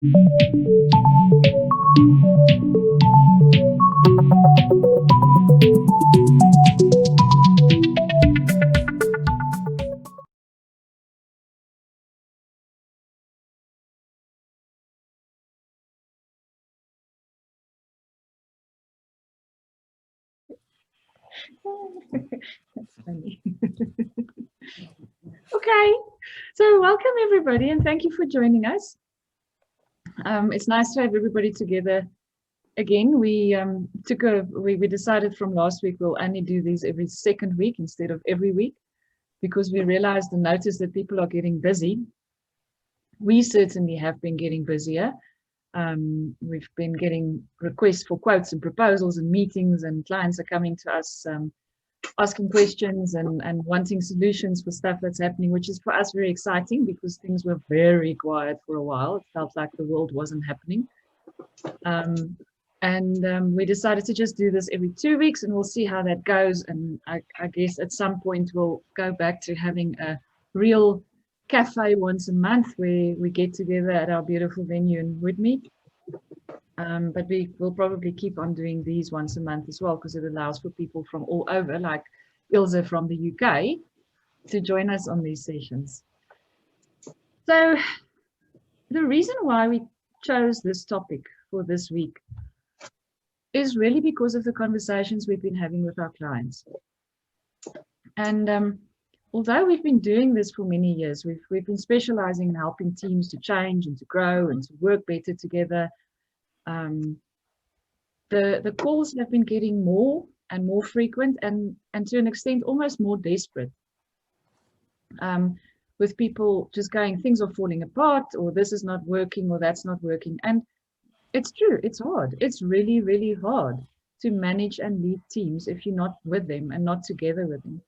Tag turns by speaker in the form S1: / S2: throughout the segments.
S1: That's funny. Okay, so welcome everybody and thank you for joining us. It's nice to have everybody together again. We decided from last week we'll only do these every second week instead of every week, because we realized and noticed that people are getting busy. We certainly have been getting busier. We've been getting requests for quotes and proposals and meetings, and clients are coming to us asking questions and wanting solutions for stuff that's happening, which is for us very exciting because things were very quiet for a while. It felt like the world wasn't happening. We decided to just do this every 2 weeks, and we'll see how that goes. And I guess at some point we'll go back to having a real cafe once a month where we get together at our beautiful venue in Woodmead. But we will probably keep on doing these once a month as well, because it allows for people from all over, like Ilse from the UK, to join us on these sessions. So the reason why we chose this topic for this week is really because of the conversations we've been having with our clients. And although we've been doing this for many years, we've been specializing in helping teams to change and to grow and to work better together. The calls have been getting more and more frequent, and to an extent almost more desperate, with people just going, things are falling apart, or this is not working, or that's not working. And it's true, it's hard. It's really, really hard to manage and lead teams if you're not with them and not together with them.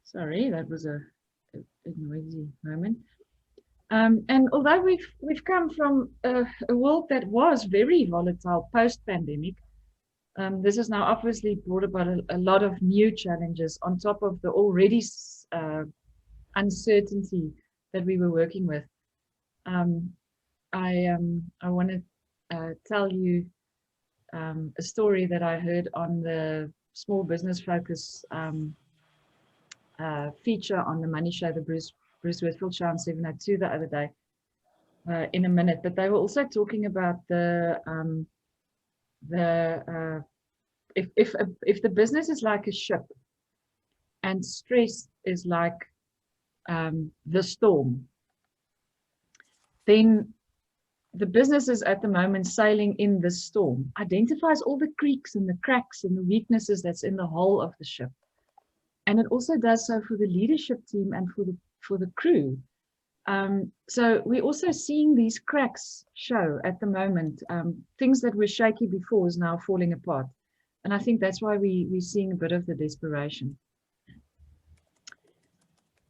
S1: Sorry, that was a noisy moment. And although we've come from a world that was very volatile post-pandemic, this has now obviously brought about a lot of new challenges on top of the already uncertainty that we were working with. I want to tell you a story that I heard on the Small Business Focus feature on the Money Show, the Bruce Whitfield Show on 702 the other day, in a minute. But they were also talking about if the business is like a ship and stress is like the storm, then the business is at the moment sailing in the storm, identifies all the creaks and the cracks and the weaknesses that's in the hull of the ship. And it also does so for the leadership team and for the crew. So we're also seeing these cracks show at the moment. Things that were shaky before is now falling apart. And I think that's why we're seeing a bit of the desperation.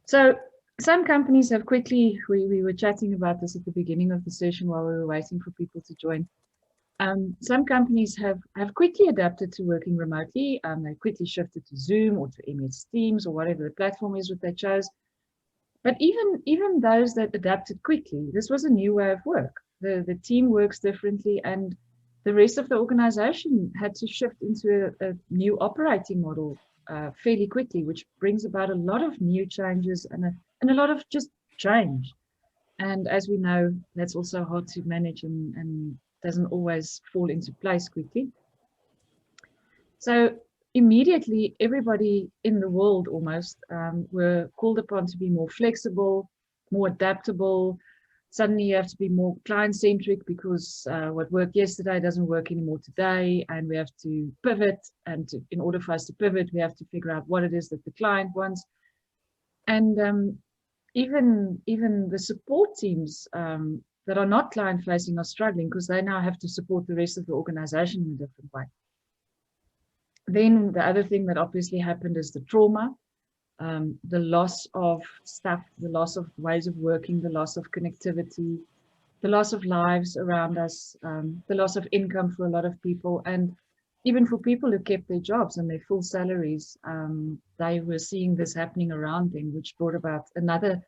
S1: So some companies have quickly, we were chatting about this at the beginning of the session while we were waiting for people to join. Some companies have quickly adapted to working remotely. They quickly shifted to Zoom or to MS Teams or whatever the platform is that they chose. But even those that adapted quickly, this was a new way of work. The team works differently, and the rest of the organization had to shift into a new operating model fairly quickly, which brings about a lot of new changes and a lot of just change. And as we know, that's also hard to manage and doesn't always fall into place quickly. So immediately, everybody in the world almost were called upon to be more flexible, more adaptable. Suddenly you have to be more client-centric because what worked yesterday doesn't work anymore today, and we have to pivot. And in order for us to pivot, we have to figure out what it is that the client wants. And even the support teams that are not client-facing are struggling because they now have to support the rest of the organization in a different way. Then the other thing that obviously happened is the trauma, the loss of stuff, the loss of ways of working, the loss of connectivity, the loss of lives around us, the loss of income for a lot of people. And even for people who kept their jobs and their full salaries, they were seeing this happening around them, which brought about another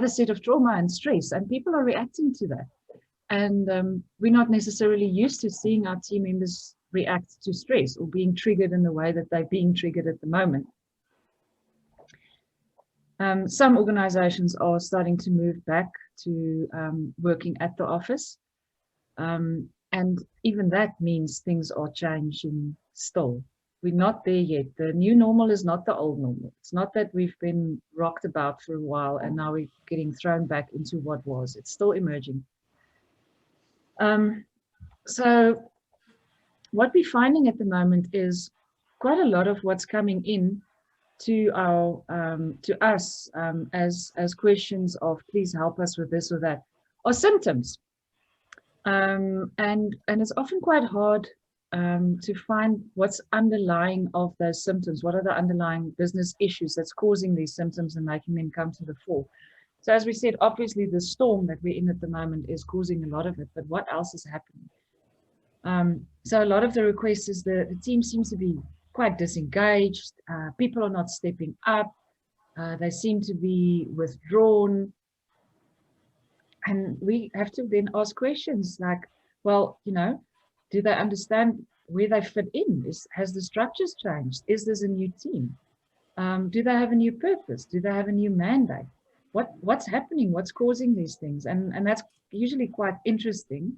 S1: set of trauma and stress, and people are reacting to that. And we're not necessarily used to seeing our team members react to stress or being triggered in the way that they're being triggered at the moment. Some organizations are starting to move back to working at the office. And even that means things are changing still. We're not there yet. The new normal is not the old normal. It's not that we've been rocked about for a while and now we're getting thrown back into what was. It's still emerging. So what we're finding at the moment is quite a lot of what's coming in to our to us as questions of please help us with this or that are symptoms. And it's often quite hard to find what's underlying of those symptoms. What are the underlying business issues that's causing these symptoms and making them come to the fore? So as we said, obviously the storm that we're in at the moment is causing a lot of it, but what else is happening? So a lot of the requests is the team seems to be quite disengaged. People are not stepping up. They seem to be withdrawn. And we have to then ask questions like, well, you know, do they understand where they fit in? Has the structures changed? Is this a new team? Do they have a new purpose? Do they have a new mandate? What's happening? What's causing these things? And that's usually quite interesting,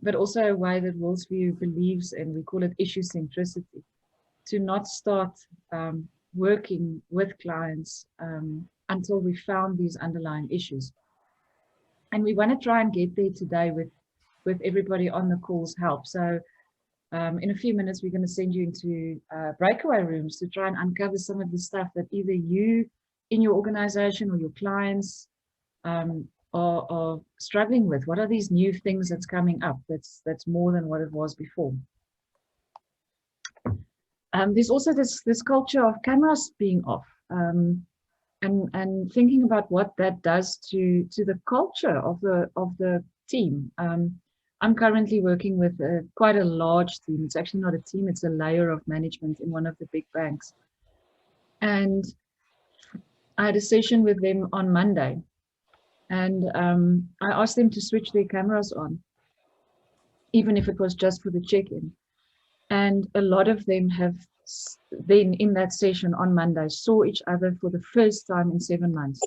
S1: but also a way that Worldview believes, and we call it issue centricity, to not start working with clients until we found these underlying issues. And we want to try and get there today with everybody on the call's help. So in a few minutes, we're going to send you into breakaway rooms to try and uncover some of the stuff that either you in your organization or your clients are struggling with. What are these new things that's coming up that's more than what it was before? There's also this culture of cameras being off. And thinking about what that does to the culture of the team. I'm currently working with quite a large team. It's actually not a team, it's a layer of management in one of the big banks. And I had a session with them on Monday. And I asked them to switch their cameras on, even if it was just for the check-in. And a lot of them have then in that session on Monday saw each other for the first time in 7 months.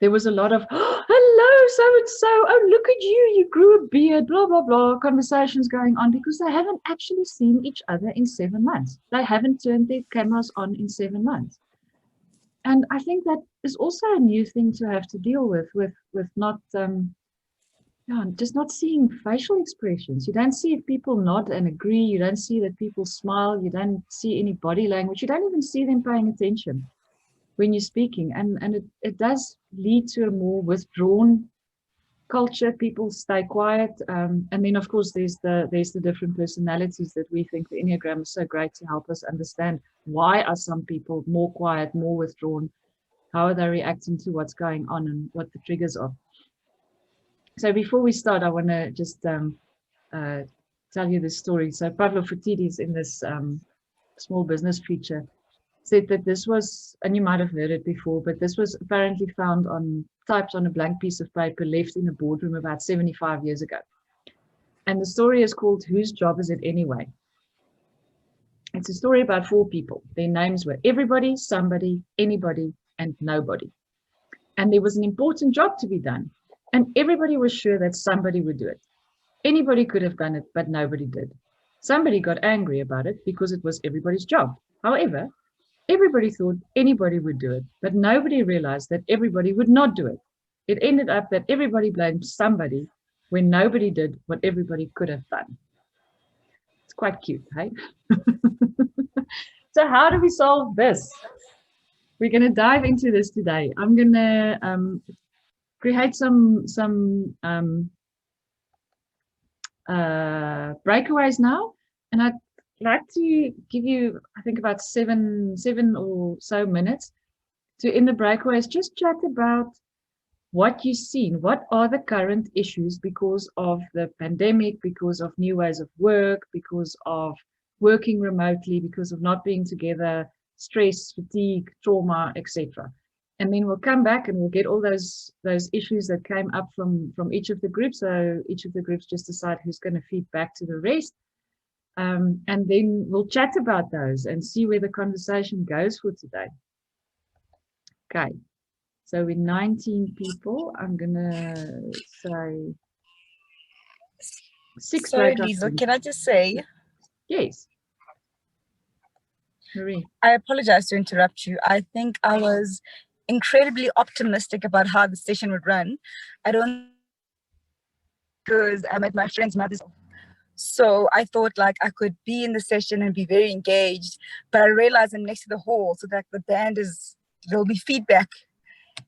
S1: There was a lot of, oh, hello, so-and-so, oh, look at you, you grew a beard, blah, blah, blah, conversations going on because they haven't actually seen each other in 7 months. They haven't turned their cameras on in 7 months. And I think that is also a new thing to have to deal with not, just not seeing facial expressions. You don't see if people nod and agree. You don't see that people smile. You don't see any body language. You don't even see them paying attention when you're speaking. And it does lead to a more withdrawn culture. People stay quiet. And then, of course, there's the different personalities that we think the Enneagram is so great to help us understand. Why are some people more quiet, more withdrawn? How are they reacting to what's going on and what the triggers are? So before we start, I want to just tell you this story. So Pavlo Phitidis in this small business feature said that this was, and you might have heard it before, but this was apparently found typed on a blank piece of paper left in a boardroom about 75 years ago. And the story is called Whose Job Is It Anyway? It's a story about 4 people. Their names were everybody, somebody, anybody, and nobody. And there was an important job to be done. And everybody was sure that somebody would do it. Anybody could have done it, but nobody did. Somebody got angry about it because it was everybody's job. However, everybody thought anybody would do it, but nobody realized that everybody would not do it. It ended up that everybody blamed somebody when nobody did what everybody could have done. It's quite cute, hey? So how do we solve this? We're going to dive into this today. I'm going to create some breakaways now, and I'd like to give you, I think, about seven or so minutes to, in the breakaways, just chat about what you've seen. What are the current issues because of the pandemic, because of new ways of work, because of working remotely because of not being together, stress, fatigue, trauma, etc. And then we'll come back and we'll get all those issues that came up from each of the groups. So each of the groups just decide who's going to feed back to the rest. And then we'll chat about those and see where the conversation goes for today. Okay, so we're 19 people. I'm going to say 6
S2: Sorry,
S1: breakout
S2: Liezel,
S1: rooms.
S2: can I just say?
S1: Yes. Marie.
S2: I apologize to interrupt you. I think I was incredibly optimistic about how the session would run. I don't, because I'm at my friend's mother's. So I thought like I could be in the session and be very engaged, but I realized I'm next to the hall, so that the band there'll be feedback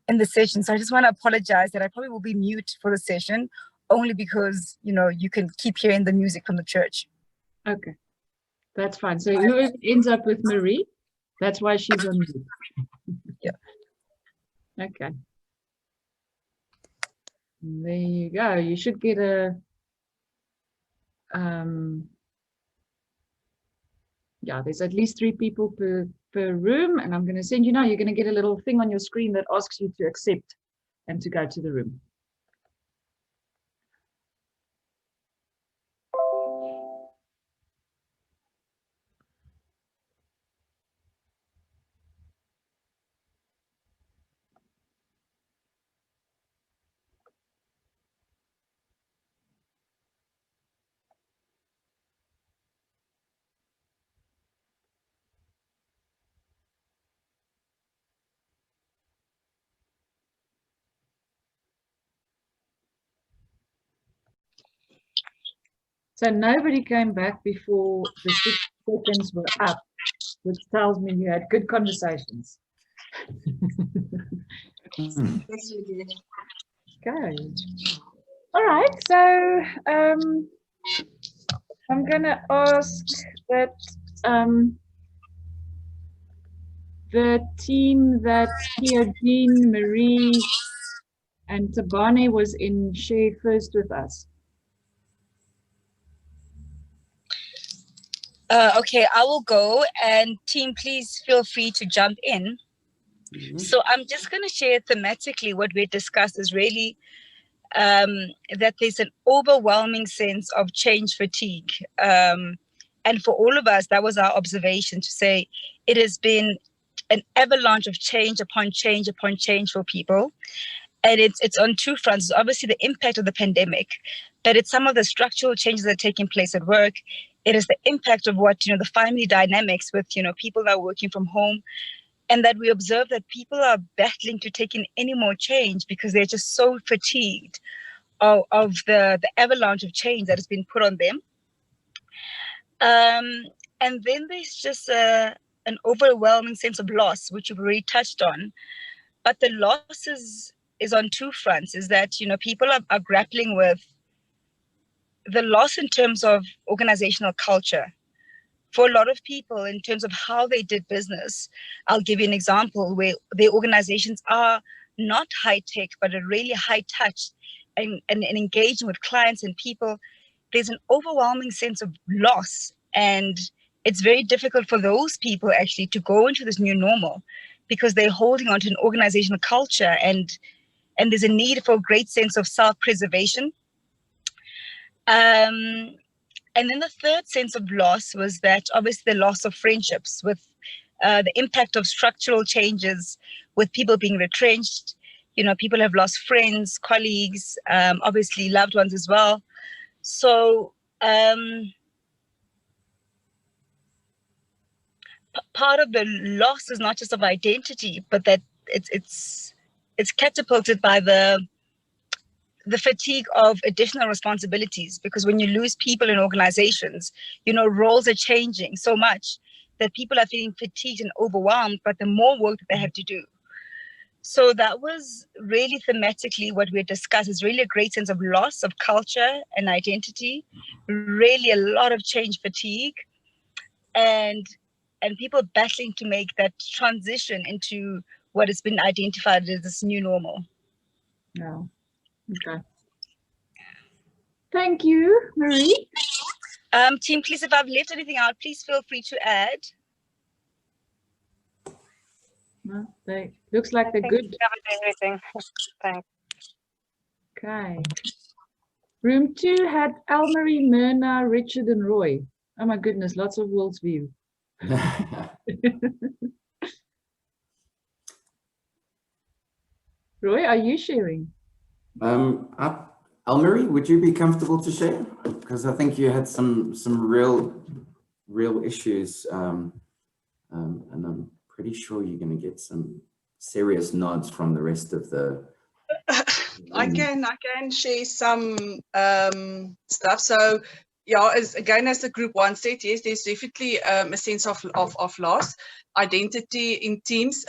S2: in the session. So I just want to apologize that I probably will be mute for the session, only because, you know, you can keep hearing the music from the church.
S1: Okay, that's fine. So whoever ends up with Marie, that's why she's on mute.
S2: Yeah.
S1: Okay. And there you go. You should get a yeah, there's at least 3 people per room, and I'm going to send you now. You're going to get a little thing on your screen that asks you to accept and to go to the room. So nobody came back before the 6 seconds were up, which tells me you had good conversations. Okay. All right. So I'm going to ask that the team that Jean, Marie, and Tabane was in share first with us.
S2: Okay, I will go, and team, please feel free to jump in. So I'm just going to share thematically what we discussed is really that there's an overwhelming sense of change fatigue. And for all of us, that was our observation, to say it has been an avalanche of change upon change upon change for people. And it's on 2 fronts. It's obviously the impact of the pandemic, but it's some of the structural changes that are taking place at work. It is the impact of what, you know, the family dynamics with, you know, people that are working from home, and that we observe that people are battling to take in any more change because they're just so fatigued of the avalanche of change that has been put on them. And then there's just an overwhelming sense of loss, which you've already touched on. But the loss is on 2 fronts, is that, you know, people are grappling with the loss in terms of organizational culture. For a lot of people, in terms of how they did business, I'll give you an example where their organizations are not high tech, but are really high touch and engaging with clients and people. There's an overwhelming sense of loss. And it's very difficult for those people actually to go into this new normal because they're holding on to an organizational culture, and there's a need for a great sense of self-preservation. And then the third sense of loss was that obviously the loss of friendships, with the impact of structural changes, with people being retrenched. You know, people have lost friends, colleagues, obviously loved ones as well. So part of the loss is not just of identity, but that it's catapulted by the fatigue of additional responsibilities, because when you lose people in organizations, you know, roles are changing so much that people are feeling fatigued and overwhelmed, but the more work that they have to do. So that was really thematically what we discussed, is really a great sense of loss of culture and identity, really a lot of change fatigue, and people battling to make that transition into what has been identified as this new normal.
S1: No. Okay. Thank you, Marie.
S2: Team, please, if I've left anything out, please feel free to add.
S1: No, they looks like they're good.
S3: Covered everything. Thanks.
S1: Okay. Room 2 had Elmarie, Myrna, Richard, and Roy. Oh my goodness, lots of world's view. Roy, are you sharing?
S4: Elmarie, would you be comfortable to share? Because I think you had some real issues, and I'm pretty sure you're going to get some serious nods from the rest of the.
S5: I can share some stuff. So yeah, as the group one said, yes, there's definitely a sense of loss, identity in teams.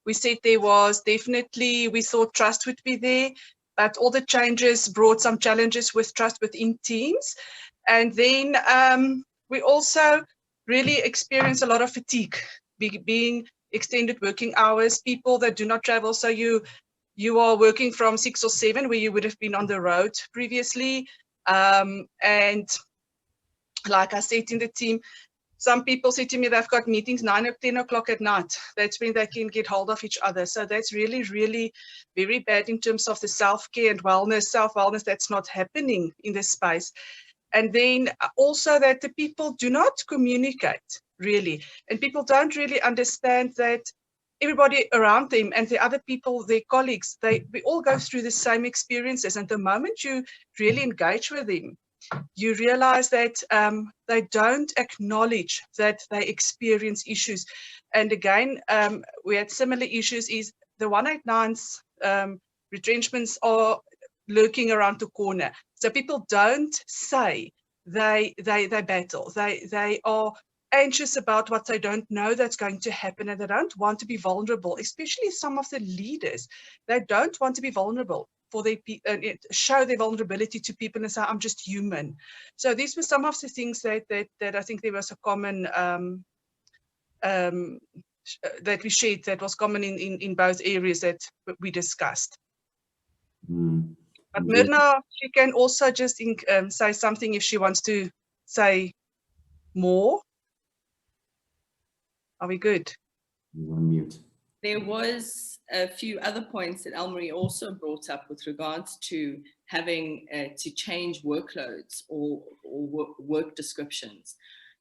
S5: We said there was definitely, we thought trust would be there, but all the changes brought some challenges with trust within teams. And then we also really experienced a lot of fatigue, being extended working hours, people that do not travel. So you are working from 6 or 7 where you would have been on the road previously. And like I said in the team, some people say to me they've got meetings 9 or 10 o'clock at night. That's when they can get hold of each other. So that's really, really very bad in terms of the self-care and wellness, self-wellness that's not happening in this space. And then also that the people do not communicate really. And people don't really understand that everybody around them and the other people, their colleagues, we all go through the same experiences. And the moment you really engage with them, you realize that they don't acknowledge that they experience issues. And again, we had similar issues. Is the 189's retrenchments are lurking around the corner. So people don't say they battle. They are anxious about what they don't know that's going to happen, and they don't want to be vulnerable, especially some of the leaders. They don't want to be vulnerable for their show their vulnerability to people and say, I'm just human. So these were some of the things that I think there was a common that we shared, that was common in both areas that we discussed. But Myrna, she can also just say something if she wants to say more. Are we good?
S4: You're on mute.
S6: There was a few other points that Elmarie also brought up with regards to having to change workloads or work descriptions,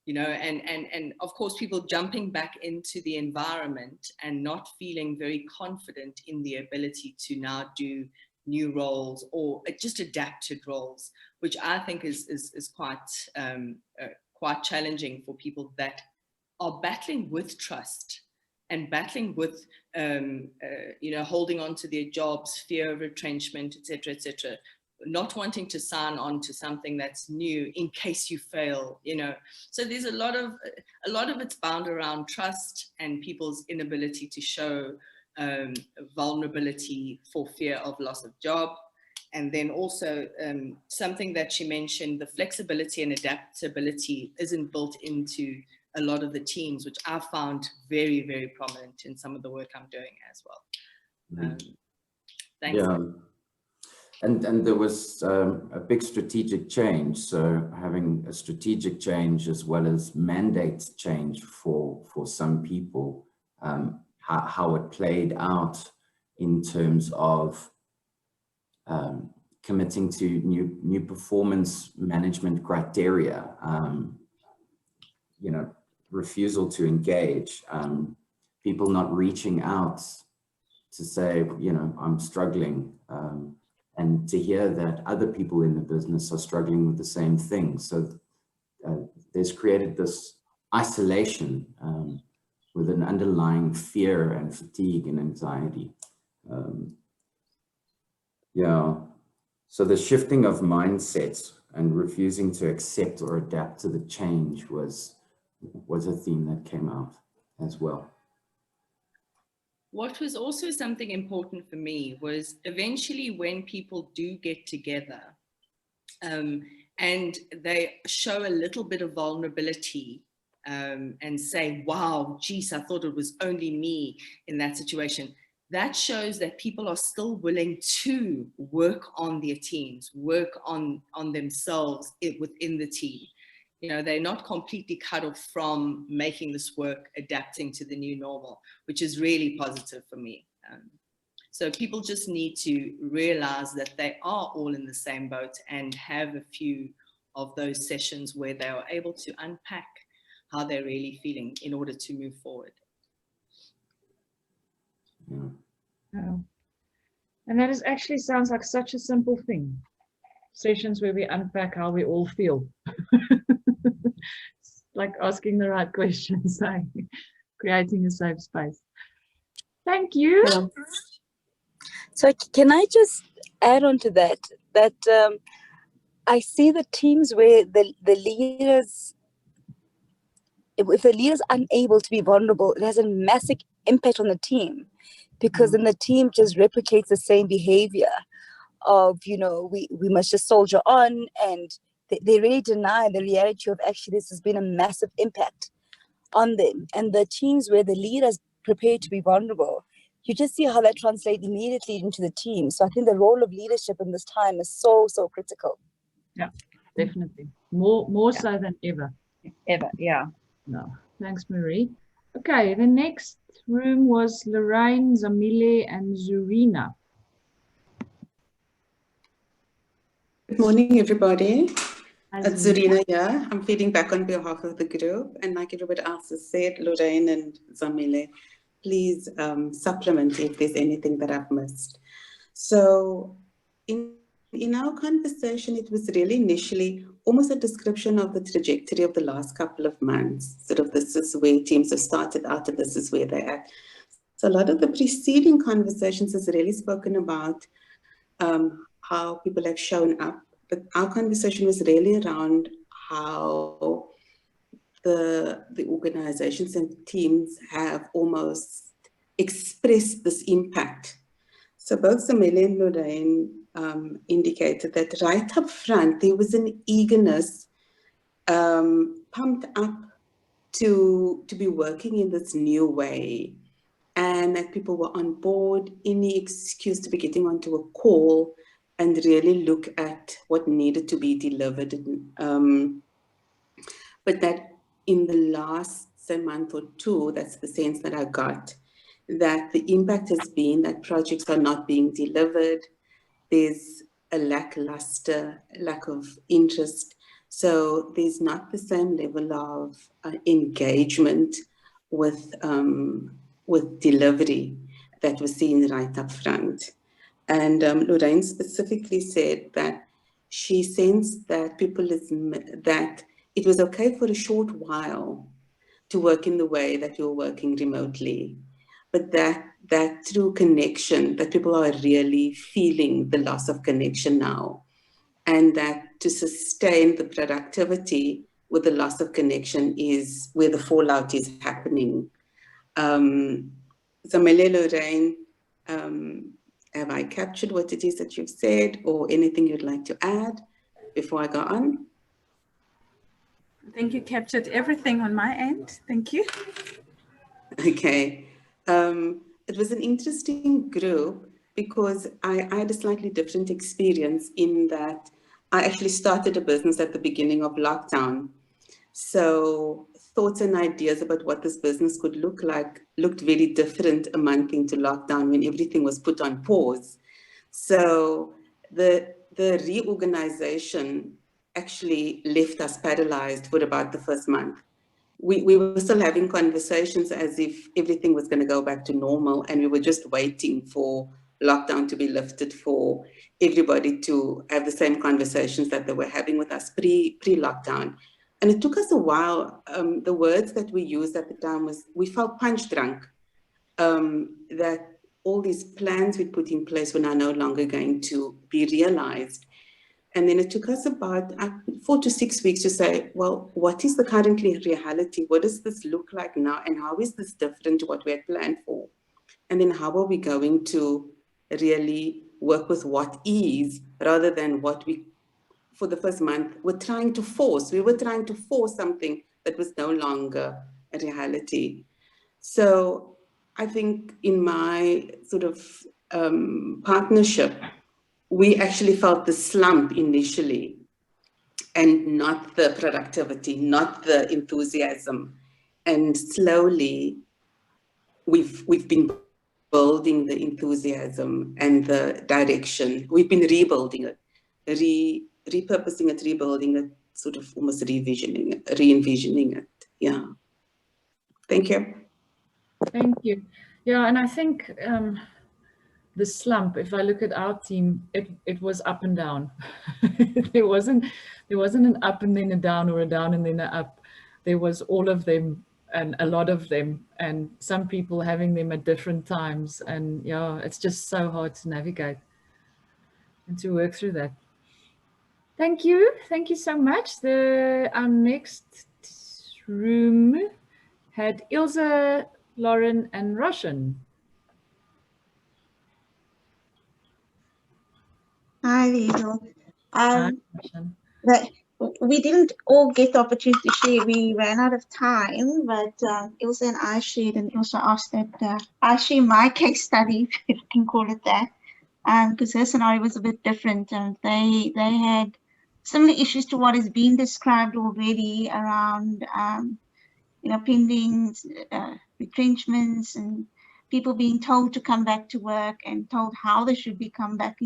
S6: you know, and of course people jumping back into the environment and not feeling very confident in the ability to now do new roles or just adapted roles, which I think is quite challenging for people that are battling with trust and battling with, you know, holding on to their jobs, fear of retrenchment, etc., not wanting to sign on to something that's new in case you fail, you know. So there's a lot of it's bound around trust and people's inability to show vulnerability for fear of loss of job. And then also something that she mentioned, the flexibility and adaptability isn't built into a lot of the teams, which I found very, very prominent in some of the work I'm doing as well. Thanks.
S4: Yeah, and there was a big strategic change. So having a strategic change as well as mandate change for some people, how it played out in terms of committing to new performance management criteria, you know, refusal to engage, people not reaching out to say, you know, I'm struggling, and to hear that other people in the business are struggling with the same thing. So there's created this isolation with an underlying fear and fatigue and anxiety. Yeah, so the shifting of mindsets and refusing to accept or adapt to the change was a theme that came out as well.
S6: What was also something important for me was eventually when people do get together and they show a little bit of vulnerability and say, wow, geez, I thought it was only me in that situation. That shows that people are still willing to work on their teams, work on themselves within the team. You know, they're not completely cut off from making this work, adapting to the new normal, which is really positive for me. So people just need to realize that they are all in the same boat and have a few of those sessions where they are able to unpack how they're really feeling in order to move forward.
S4: Yeah.
S1: Oh. And that actually sounds like such a simple thing. Sessions where we unpack how we all feel. It's like asking the right questions, like creating a safe space. Thank you.
S2: Yeah. So can I just add on to that, I see the teams where the leaders, if the leader's unable to be vulnerable, it has a massive impact on the team, because then the team just replicates the same behavior of, you know, we must just soldier on, and they really deny the reality of actually this has been a massive impact on them. And the teams where the leaders prepared to be vulnerable, you just see how that translates immediately into the team. So I think the role of leadership in this time is so critical.
S1: Yeah, definitely. More so than ever.
S2: Ever, yeah.
S1: No, thanks, Marie. Okay, the next room was Lorraine, Zamile, and Zhureena.
S7: Good morning, everybody.
S1: Hi,
S7: It's Zhureena here. I'm feeding back on behalf of the group. And like everybody else has said, Lorraine and Zamile, please supplement if there's anything that I've missed. So in our conversation, it was really initially almost a description of the trajectory of the last couple of months. Sort of this is where teams have started out and this is where they're at. So a lot of the preceding conversations has really spoken about how people have shown up. But our conversation was really around how the organizations and teams have almost expressed this impact. So both Zamile and Lorraine indicated that right up front, there was an eagerness pumped up to be working in this new way, and that people were on board, any excuse to be getting onto a call and really look at what needed to be delivered. But that in the last, say, month or two, that's the sense that I got, that the impact has been that projects are not being delivered. There's a lack of interest. So there's not the same level of engagement with delivery that was seen right up front. And Lorraine specifically said that she sensed that that it was okay for a short while to work in the way that you're working remotely, but that through connection, that people are really feeling the loss of connection now, and that to sustain the productivity with the loss of connection is where the fallout is happening. Zamile, Lorraine, have I captured what it is that you've said, or anything you'd like to add before I go on?
S8: I think you captured everything on my end. Thank you.
S7: Okay. It was an interesting group because I had a slightly different experience in that I actually started a business at the beginning of lockdown. So thoughts and ideas about what this business could look like looked very different a month into lockdown when everything was put on pause. So the reorganization actually left us paralyzed for about the first month. We were still having conversations as if everything was going to go back to normal, and we were just waiting for lockdown to be lifted for everybody to have the same conversations that they were having with us pre-lockdown. And it took us a while. The words that we used at the time was, we felt punch drunk, that all these plans we'd put in place were now no longer going to be realized. And then it took us about 4 to 6 weeks to say, well, what is the current reality? What does this look like now? And how is this different to what we had planned for? And then how are we going to really work with what is, rather than what we, for the first month, were trying to force. We were trying to force something that was no longer a reality. So I think in my sort of partnership, we actually felt the slump initially. and not the productivity, not the enthusiasm. And slowly we've been building the enthusiasm and the direction. We've been rebuilding it, repurposing it, rebuilding it, sort of almost re-envisioning it. Yeah. Thank you.
S1: Thank you. Yeah, and I think the slump, if I look at our team, it was up and down. there wasn't an up and then a down, or a down and then an up. There was all of them and a lot of them, and some people having them at different times. And yeah, it's just so hard to navigate and to work through that. Thank you so much. Our next room had Ilse, Lauren, and Roshan.
S9: Hi, Liezel.
S1: Hi, Roshan.
S9: We didn't all get the opportunity to share. We ran out of time, but Ilse and I shared, and Ilse asked that I share my case study, if you can call it that, because her scenario was a bit different. They had similar issues to what is being described already around, pending retrenchments and people being told to come back to work and told how they should be come back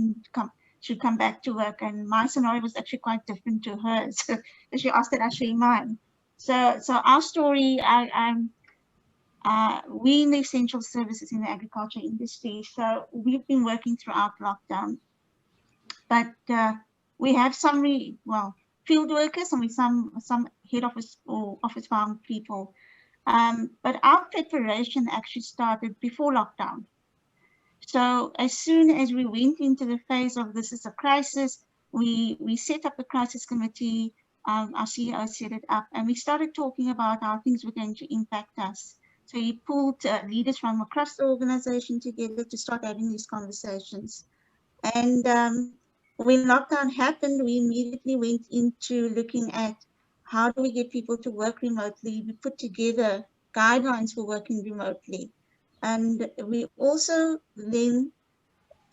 S9: to work. And my scenario was actually quite different to hers. So she asked that I share mine. So our story, we in the essential services in the agriculture industry. So we've been working throughout lockdown, but we have some field workers and some head office or office bound people. But our preparation actually started before lockdown. So as soon as we went into the phase of this is a crisis, we set up the crisis committee, our CEO set it up, and we started talking about how things were going to impact us. So he pulled leaders from across the organization together to start having these conversations. And when lockdown happened, we immediately went into looking at how do we get people to work remotely. We put together guidelines for working remotely. And we also then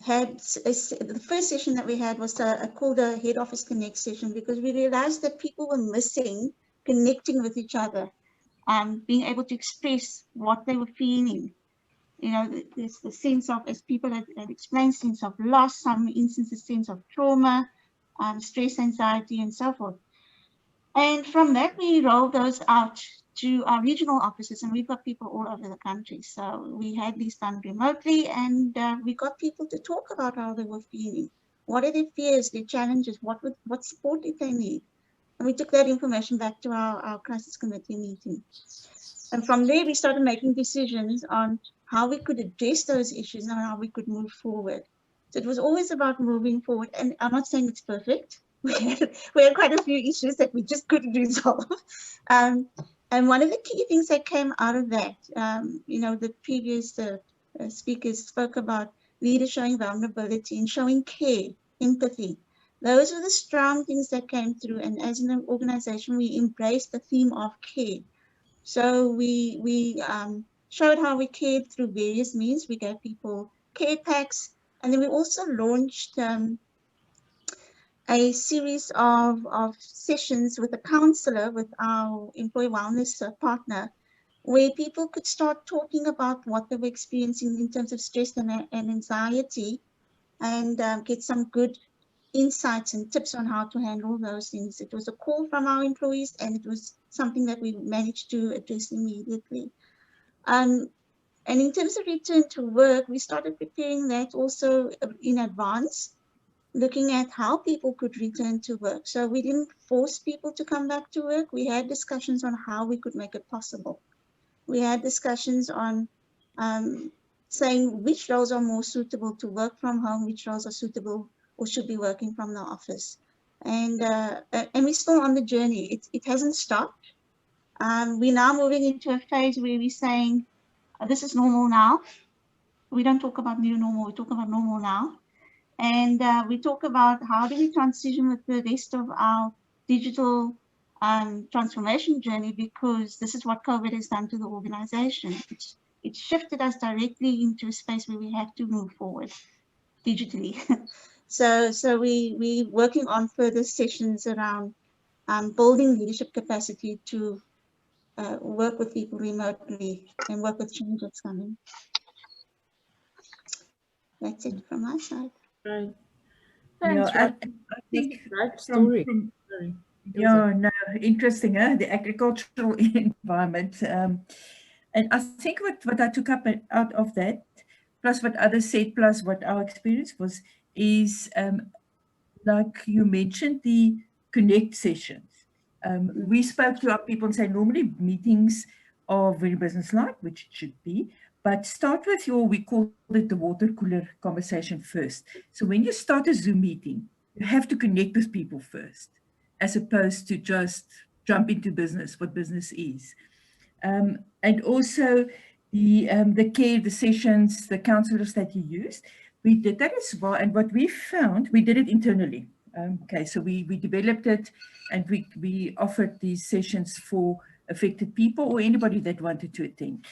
S9: had the first session that we had was called a Head Office Connect session, because we realized that people were missing connecting with each other, being able to express what they were feeling. There's the sense of, as people had explained, sense of loss, some instances, sense of trauma, stress, anxiety, and so forth. And from that, we rolled those out to our regional offices, and we've got people all over the country. So we had these done remotely, and we got people to talk about how they were feeling. What are their fears, their challenges? What support did they need? And we took that information back to our crisis committee meeting. And from there, we started making decisions on how we could address those issues and how we could move forward. So it was always about moving forward. And I'm not saying it's perfect. We had quite a few issues that we just couldn't resolve. And one of the key things that came out of that, the previous speakers spoke about leaders showing vulnerability and showing care, empathy. Those were the strong things that came through. And as an organization, we embraced the theme of care. So we showed how we cared through various means. We gave people care packs. And then we also launched a series of sessions with a counselor, with our employee wellness partner, where people could start talking about what they were experiencing in terms of stress and anxiety, and get some good insights and tips on how to handle those things. It was a call from our employees, and it was something that we managed to address immediately. And in terms of return to work, we started preparing that also in advance, looking at how people could return to work. So we didn't force people to come back to work. We had discussions on how we could make it possible. We had discussions on saying which roles are more suitable to work from home, which roles are suitable or should be working from the office. And we're still on the journey. It hasn't stopped. We're now moving into a phase where we're saying, this is normal now. We don't talk about new normal, we talk about normal now. And we talk about how do we transition with the rest of our digital transformation journey, because this is what COVID has done to the organization. It shifted us directly into a space where we have to move forward digitally. So we're working on further sessions around building leadership capacity to work with people remotely and work with change that's coming. That's it from my side.
S1: Right. Thanks,
S8: Yeah,
S1: Rod.
S8: I think
S1: Great story. Sorry.
S8: Yeah, no, interesting, huh? The agricultural environment. And I think what I took up out of that, plus what others said, plus what our experience was, is like you mentioned, the connect sessions. We spoke to our people and said normally meetings are very business-like, which it should be, but start with we call it the water cooler conversation first. So when you start a Zoom meeting, you have to connect with people first, as opposed to just jump into business, what business is. And also the care, the sessions, the counselors that you used, we did that as well. And what we found, we did it internally. Okay, so we developed it and we offered these sessions for affected people or anybody that wanted to attend.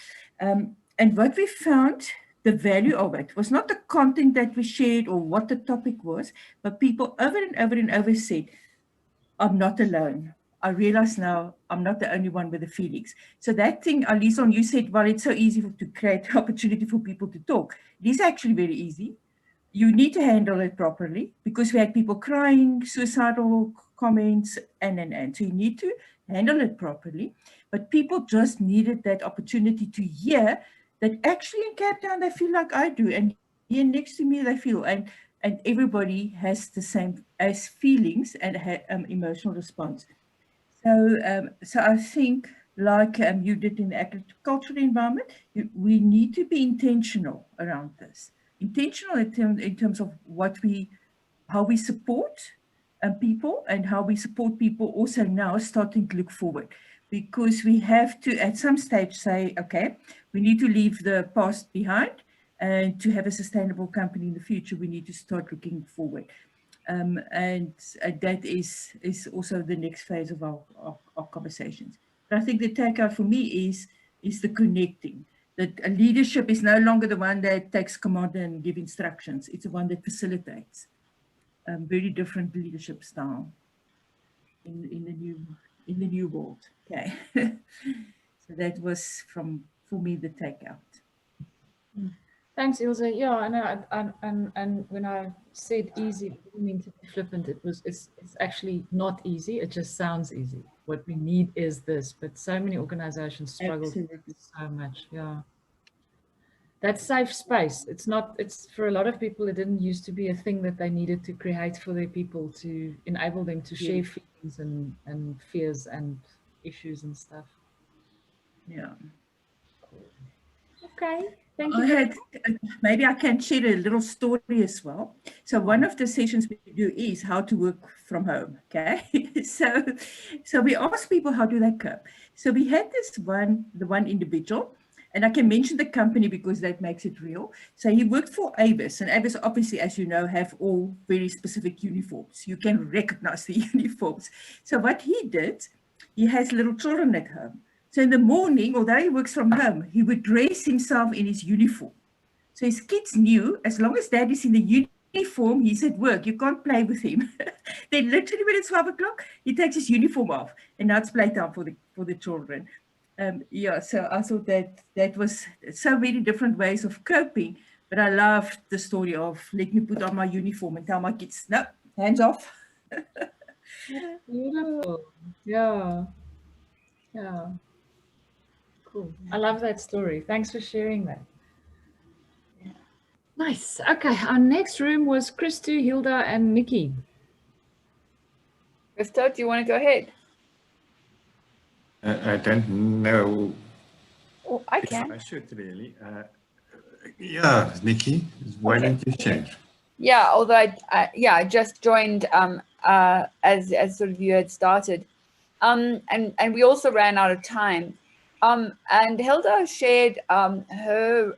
S8: And what we found, the value of it was not the content that we shared or what the topic was, but people over and over and over said, I'm not alone. I realize now I'm not the only one with the feelings. So that thing, Liezel, you said, well, it's so easy to create opportunity for people to talk. It is actually very easy. You need to handle it properly because we had people crying, suicidal comments, and. So you need to handle it properly. But people just needed that opportunity to hear that actually in Cape Town, they feel like I do. And here next to me, they feel. And everybody has the same as feelings and emotional response. So, so I think, like you did in the agricultural environment, we need to be intentional around this. Intentional in terms of how we support people and how we support people also now starting to look forward. Because we have to, at some stage, say, okay, we need to leave the past behind. And to have a sustainable company in the future, we need to start looking forward. And that is also the next phase of our conversations. But I think the takeout for me is the connecting. That a leadership is no longer the one that takes command and gives instructions. It's the one that facilitates. Very different leadership style in the new world. Okay, so that was for me the takeout.
S1: Thanks, Ilse. Yeah, I know. And when I said easy, I didn't mean to be flippant. It's actually not easy. It just sounds easy. What we need is this, but so many organizations struggle so much. Yeah. That safe space. It's for a lot of people, it didn't used to be a thing that they needed to create for their people to enable them to share feelings and fears and issues and stuff.
S8: Yeah.
S1: Okay. Thank you.
S8: Maybe I can share a little story as well. So one of the sessions we do is how to work from home. Okay. So we ask people how do they cope. So we had the one individual, and I can mention the company because that makes it real. So he worked for Avis, and Avis obviously, as you know, have all very specific uniforms. You can recognize the uniforms. So what he did, he has little children at home. So in the morning, although he works from home, he would dress himself in his uniform. So his kids knew, as long as dad is in the uniform, he's at work. You can't play with him. Then literally when it's 12 o'clock, he takes his uniform off. And now it's playtime for the children. Yeah, so I thought that was so many different ways of coping. But I loved the story of, let me put on my uniform and tell my kids, no, hands off.
S1: Beautiful. Yeah. Yeah. Cool. I love that story. Thanks for sharing that. Yeah. Nice. Okay. Our next room was Christo, Hilda, and Nikki.
S2: Christo, do you want to go ahead?
S10: I don't know.
S2: Oh, I can.
S10: I should really. Yeah, Nikki, why don't you change?
S2: Yeah, although I just joined as sort of you had started, and we also ran out of time. And Hilda shared her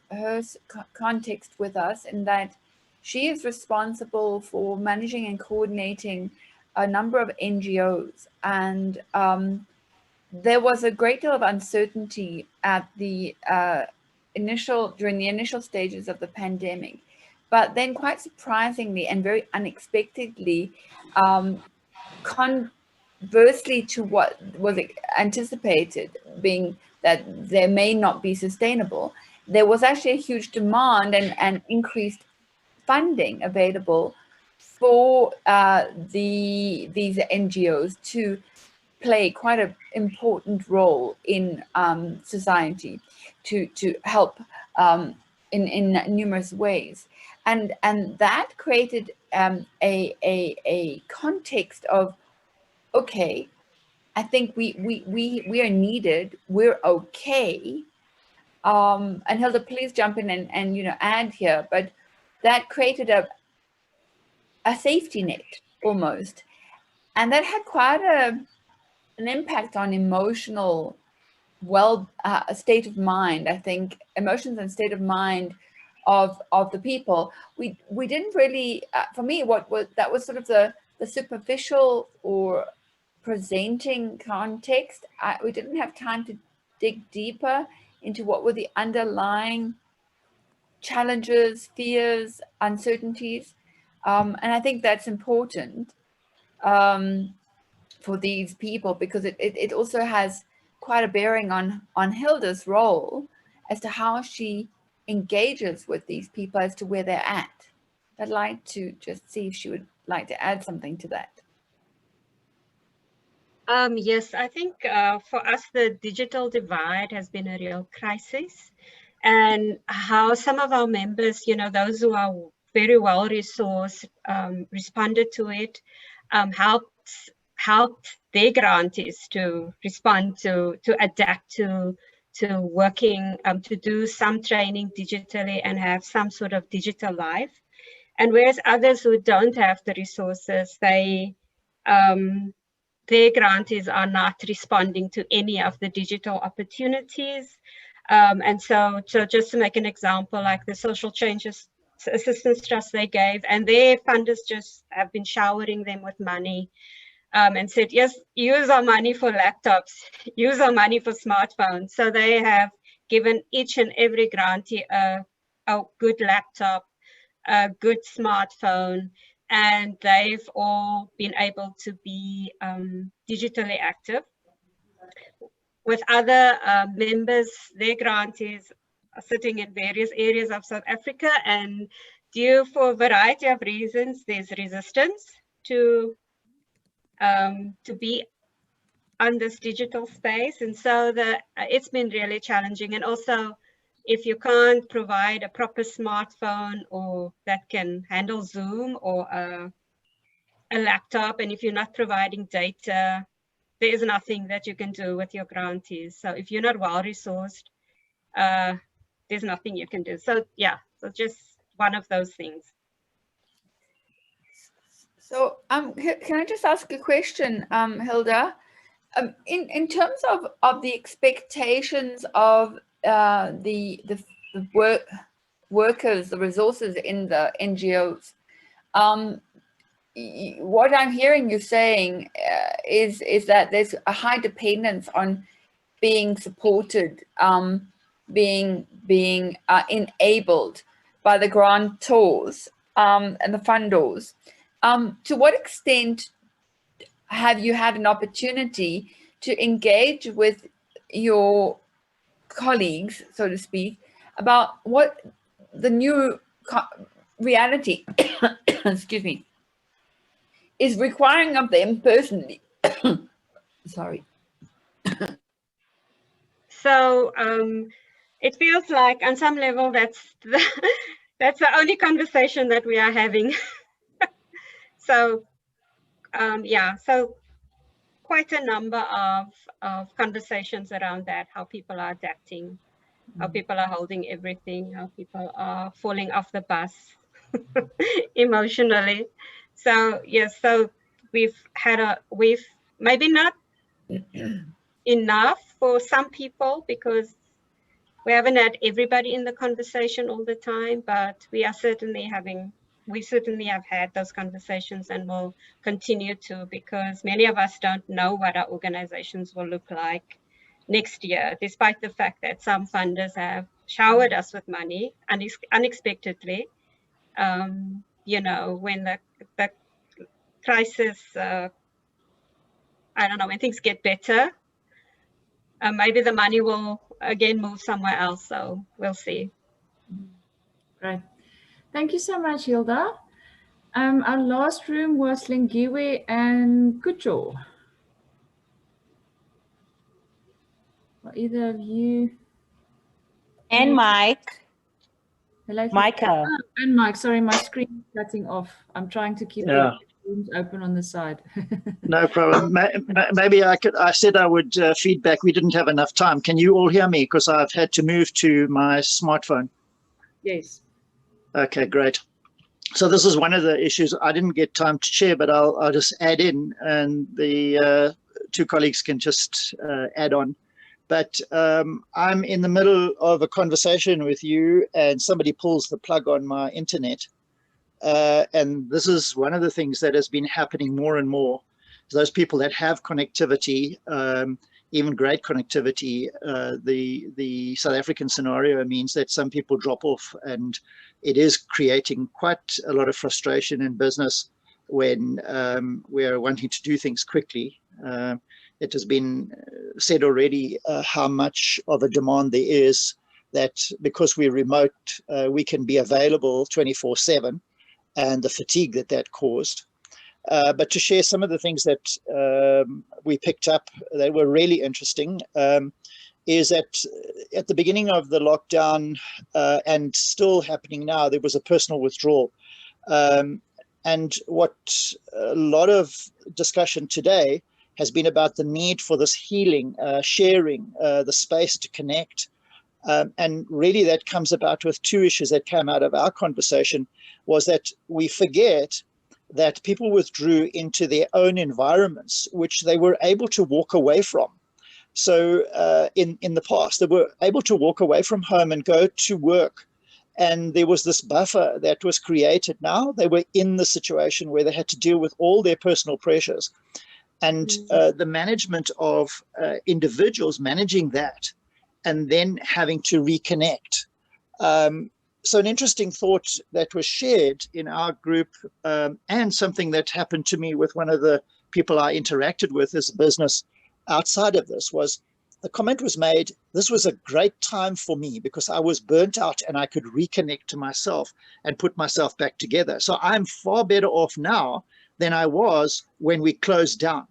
S2: context with us in that she is responsible for managing and coordinating a number of NGOs, and there was a great deal of uncertainty at the during the initial stages of the pandemic, but then quite surprisingly and very unexpectedly,
S11: versely to what was anticipated, being that they may not be sustainable, there was actually a huge demand and increased funding available for these NGOs to play quite an important role in society, to help in numerous ways, and that created a context of, okay, I think we are needed, we're okay. And Hilda, please jump in and add here, but that created a safety net almost, and that had quite an impact on emotional state of mind. I think emotions and state of mind of the people. We didn't really, for me, that was sort of the superficial or presenting context. We didn't have time to dig deeper into what were the underlying challenges, fears, uncertainties, and I think that's important for these people, because it also has quite a bearing on Hilda's role as to how she engages with these people as to where they're at. I'd like to just see if she would like to add something to that.
S12: Yes, I think for us, the digital divide has been a real crisis, and how some of our members, those who are very well resourced, responded to it, helped their grantees to respond, to adapt to working, to do some training digitally and have some sort of digital life. And whereas others who don't have the resources, their grantees are not responding to any of the digital opportunities. And so just to make an example, like the Social Changes Assistance Trust they gave, and their funders just have been showering them with money, and said, yes, use our money for laptops, use our money for smartphones. So they have given each and every grantee a good laptop, a good smartphone, and they've all been able to be digitally active. With other members, their grantees are sitting in various areas of South Africa, and due for a variety of reasons, there's resistance to be on this digital space. And so it's been really challenging. And also, if you can't provide a proper smartphone or that can handle Zoom or a laptop, and if you're not providing data, there is nothing that you can do with your grantees. So if you're not well resourced, there's nothing you can do. So yeah, so just one of those things.
S11: So can I just ask a question, Hilda? In terms of the expectations of the workers, the resources in the NGOs, what I'm hearing you saying is that there's a high dependence on being supported, being enabled by the grantors and the funders. To what extent have you had an opportunity to engage with your colleagues, so to speak, about what the new reality, excuse me, is requiring of them personally? Sorry.
S12: So it feels like on some level that's the only conversation that we are having. So yeah, so quite a number of conversations around that, how people are adapting, how people are holding everything, how people are falling off the bus emotionally. So yes, so we've maybe not enough for some people, because we haven't had everybody in the conversation all the time, but we certainly have had those conversations and will continue to, because many of us don't know what our organizations will look like next year, despite the fact that some funders have showered us with money unexpectedly. When the crisis I don't know, when things get better, maybe the money will again move somewhere else. So we'll see.
S1: Right. Thank you so much, Hilda. Our last room was Lingiwe and Kucho. Are either of you?
S13: And Mike.
S1: Hello.
S13: Michael.
S1: Oh, and Mike. Sorry, my screen is cutting off. I'm trying to keep the rooms open on the side.
S14: No problem. Maybe I said I would feedback. We didn't have enough time. Can you all hear me? Because I've had to move to my smartphone.
S1: Yes.
S14: Okay, great. So this is one of the issues I didn't get time to share, but I'll just add in, and the two colleagues can just add on. But I'm in the middle of a conversation with you, and somebody pulls the plug on my internet. And this is one of the things that has been happening more and more. Those people that have connectivity, even great connectivity, the South African scenario means that some people drop off, and it is creating quite a lot of frustration in business when we're wanting to do things quickly. It has been said already how much of a demand there is, that because we're remote, we can be available 24/7, and the fatigue that caused. But to share some of the things that we picked up that were really interesting is that at the beginning of the lockdown and still happening now, there was a personal withdrawal. And what a lot of discussion today has been about the need for this healing, sharing, the space to connect. And really that comes about with two issues that came out of our conversation, was that we forget that people withdrew into their own environments, which they were able to walk away from. So in the past, they were able to walk away from home and go to work. And there was this buffer that was created. Now they were in the situation where they had to deal with all their personal pressures. And the management of individuals managing that and then having to reconnect. So an interesting thought that was shared in our group, and something that happened to me with one of the people I interacted with as a business outside of this, was the comment was made, this was a great time for me because I was burnt out and I could reconnect to myself and put myself back together. So I'm far better off now than I was when we closed down.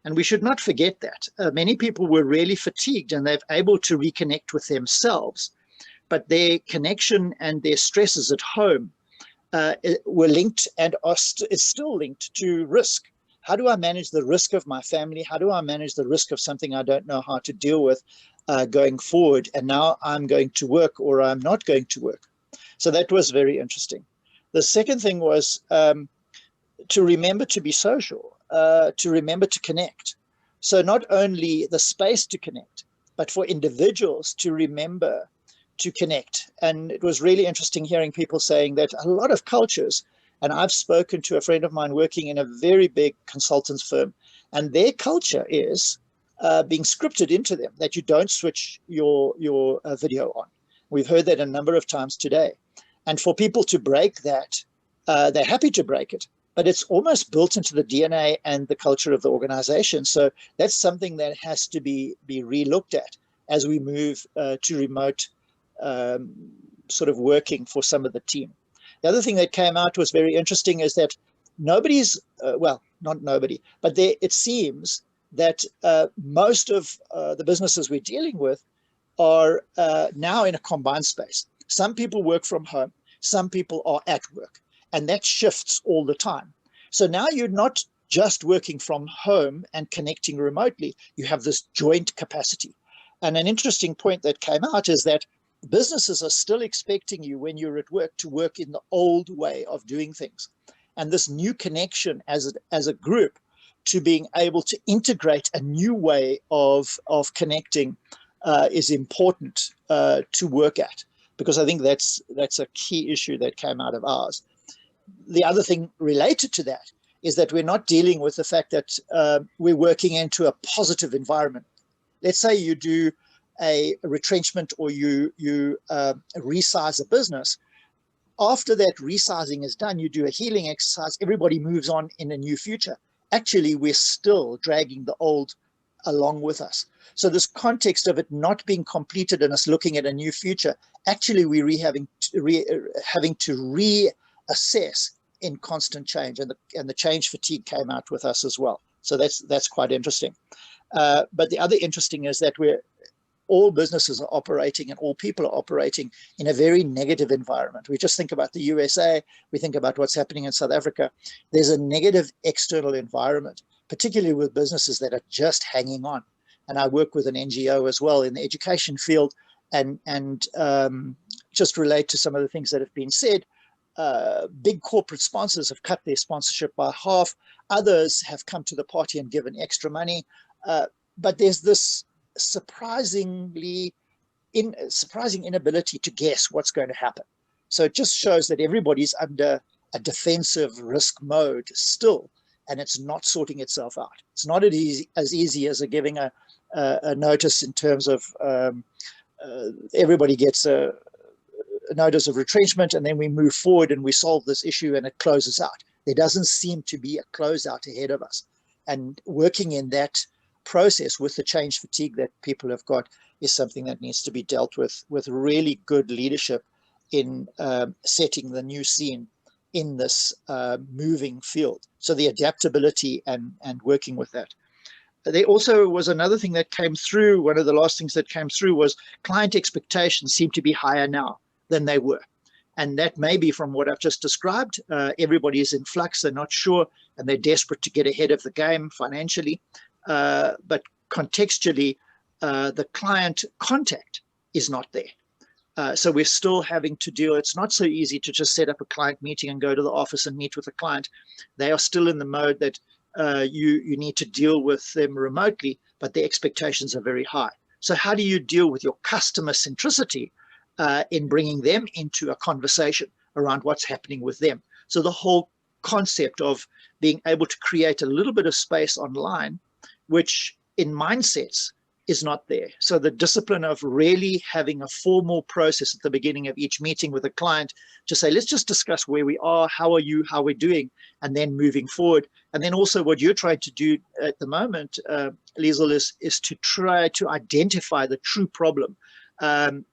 S14: And we should not forget that. Many people were really fatigued and they're able to reconnect with themselves, but their connection and their stresses at home were linked and is still linked to risk. How do I manage the risk of my family? How do I manage the risk of something I don't know how to deal with going forward? And now I'm going to work or I'm not going to work. So that was very interesting. The second thing was to remember to be social, to remember to connect. So not only the space to connect, but for individuals to remember to connect. And it was really interesting hearing people saying that a lot of cultures, and I've spoken to a friend of mine working in a very big consultants firm, and their culture is being scripted into them, that you don't switch your video on. We've heard that a number of times today. And for people to break that, they're happy to break it, but it's almost built into the DNA and the culture of the organization. So that's something that has to be re-looked at as we move to remote sort of working for some of the team. The other thing that came out was very interesting is that nobody's, well, not nobody, but it seems that most of the businesses we're dealing with are now in a combined space. Some people work from home, some people are at work, and that shifts all the time. So now you're not just working from home and connecting remotely, you have this joint capacity. And an interesting point that came out is that businesses are still expecting you when you're at work to work in the old way of doing things. And this new connection as a group to being able to integrate a new way of connecting is important to work at, because I think that's a key issue that came out of ours. The other thing related to that is that we're not dealing with the fact that we're working into a positive environment. Let's say you do a retrenchment or you resize a business. After that resizing is done, you do a healing exercise, everybody moves on in a new future. actually we're still dragging the old along with us. So this context of it not being completed and us looking at a new future, actually we're having to reassess in constant change, and the change fatigue came out with us as well. So that's quite interesting. But the other interesting is that all businesses are operating and all people are operating in a very negative environment. We just think about the USA, we think about what's happening in South Africa. There's a negative external environment, particularly with businesses that are just hanging on. And I work with an NGO as well in the education field, and just relate to some of the things that have been said. Big corporate sponsors have cut their sponsorship by half. Others have come to the party and given extra money. But there's this surprising inability to guess what's going to happen. So it just shows that everybody's under a defensive risk mode still, and it's not sorting itself out. It's not as easy as giving a notice in terms of everybody gets a notice of retrenchment, and then we move forward and we solve this issue and it closes out. There doesn't seem to be a closeout ahead of us. And working in that process with the change fatigue that people have got is something that needs to be dealt with really good leadership in setting the new scene in this moving field. So the adaptability and working with that. There also was another thing that came through. One of the last things that came through was client expectations seem to be higher now than they were. And that may be from what I've just described. Everybody is in flux, they're not sure, and they're desperate to get ahead of the game financially. But contextually, the client contact is not there. So we're still having to deal. It's not so easy to just set up a client meeting and go to the office and meet with a client. They are still in the mode that you need to deal with them remotely, but the expectations are very high. So how do you deal with your customer centricity in bringing them into a conversation around what's happening with them? So the whole concept of being able to create a little bit of space online, which in mindsets is not there. So the discipline of really having a formal process at the beginning of each meeting with a client to say, let's just discuss where we are, how are you, how we're doing, and then moving forward. And then also what you're trying to do at the moment, Liezel, is to try to identify the true problem.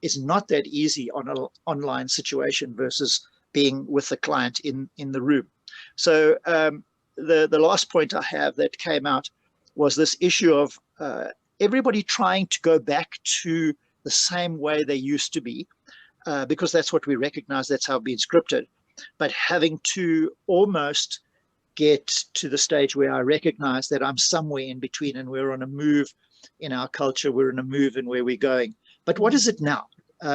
S14: It's not that easy on an online situation versus being with the client in the room. So the last point I have that came out was this issue of everybody trying to go back to the same way they used to be, because that's what we recognize, that's how it's been scripted, but having to almost get to the stage where I recognize that I'm somewhere in between and we're on a move in our culture, we're in a move in where we're going. But what is it now?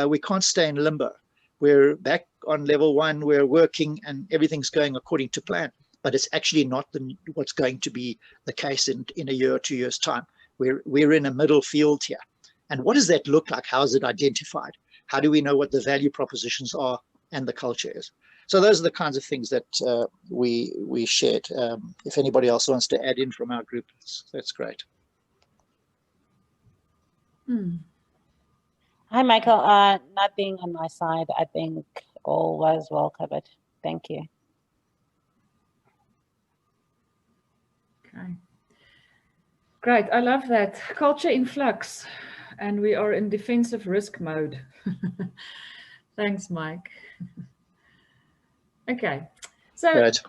S14: We can't stay in limbo. We're back on level one, we're working and everything's going according to plan, but it's actually not what's going to be the case in a year or 2 years' time. We're in a middle field here. And what does that look like? How is it identified? How do we know what the value propositions are and the culture is? So those are the kinds of things that we shared. If anybody else wants to add in from our group, that's great.
S13: Hi, Michael. Nothing on my side. I think all was well covered. Thank you.
S1: Okay. Great. I love that. Culture in flux, and we are in defensive risk mode. Thanks, Mike. Okay. So
S14: Right.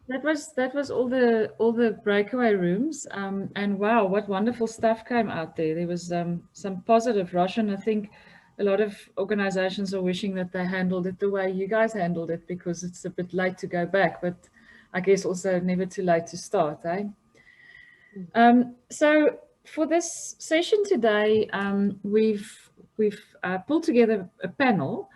S1: that was all the breakaway rooms, and wow, what wonderful stuff came out there. There was some positive rush, and I think a lot of organizations are wishing that they handled it the way you guys handled it, because it's a bit late to go back, but I guess also never too late to start, eh? So for this session today, we've pulled together a panel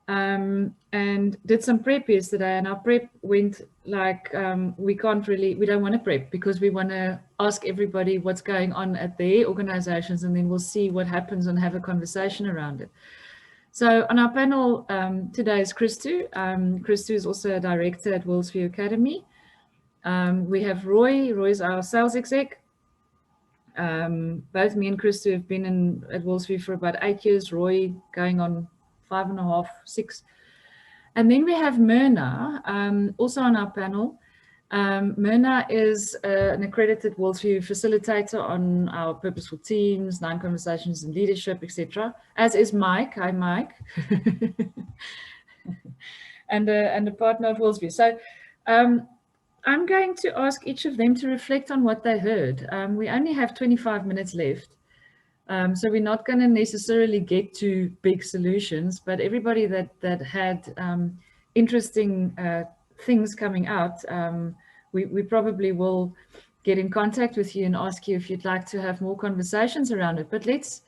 S1: and did some prep yesterday, and our prep went like we don't want to prep because we want to ask everybody what's going on at their organizations, and then we'll see what happens and have a conversation around it. So on our panel today is Christo. Christo is also a director at Worldsview Academy. We have Roy. Roy's our sales exec. Both me and Christo have been at Worldsview for about 8 years. Roy going on 5.5, 6. And then we have Myrna, also on our panel. Myrna is an accredited worldview facilitator on our purposeful teams, 9 conversations in leadership, etc. As is Mike. Hi, Mike. and a partner of Worldview. So I'm going to ask each of them to reflect on what they heard. We only have 25 minutes left. So we're not going to necessarily get to big solutions, but everybody that had interesting things coming out, we probably will get in contact with you and ask you if you'd like to have more conversations around it. But let's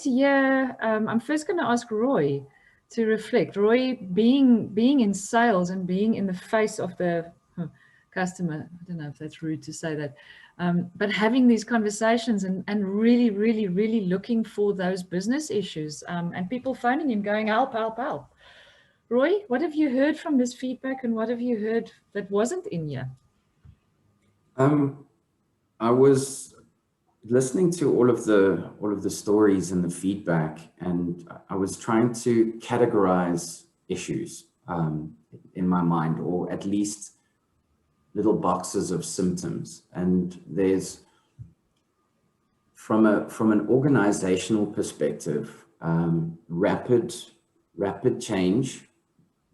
S1: hear, I'm first going to ask Roy to reflect. Roy, being in sales and being in the face of the customer, I don't know if that's rude to say that, but having these conversations and really, really, really looking for those business issues and people phoning him going, help, help, help. Roy, what have you heard from this feedback and what have you heard that wasn't in here?
S4: I was listening to all of the stories and the feedback, and I was trying to categorize issues in my mind, or at least little boxes of symptoms. And there's, from an organizational perspective, rapid change,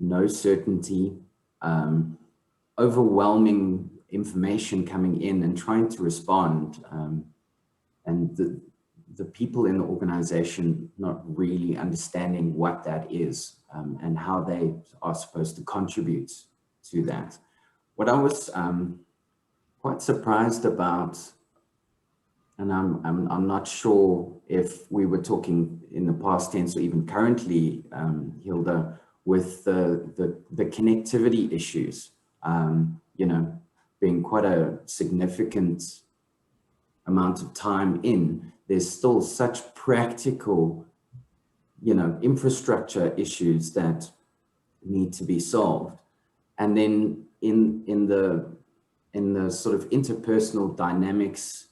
S4: no certainty, overwhelming information coming in and trying to respond, and the people in the organization not really understanding what that is and how they are supposed to contribute to that. What I was quite surprised about, and I'm not sure if we were talking in the past tense or even currently, Hilda, with the connectivity issues, you know, being quite a significant amount of time in, there's still such practical, you know, infrastructure issues that need to be solved. And then in the sort of interpersonal dynamics,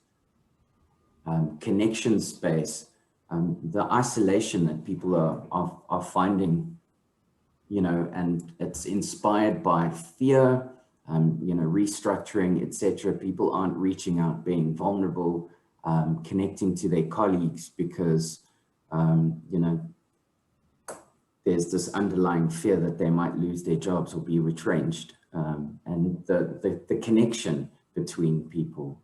S4: connection space, the isolation that people are finding, you know, and it's inspired by fear, you know, restructuring, etc. People aren't reaching out, being vulnerable, connecting to their colleagues because, you know, there's this underlying fear that they might lose their jobs or be retrenched, and the connection between people.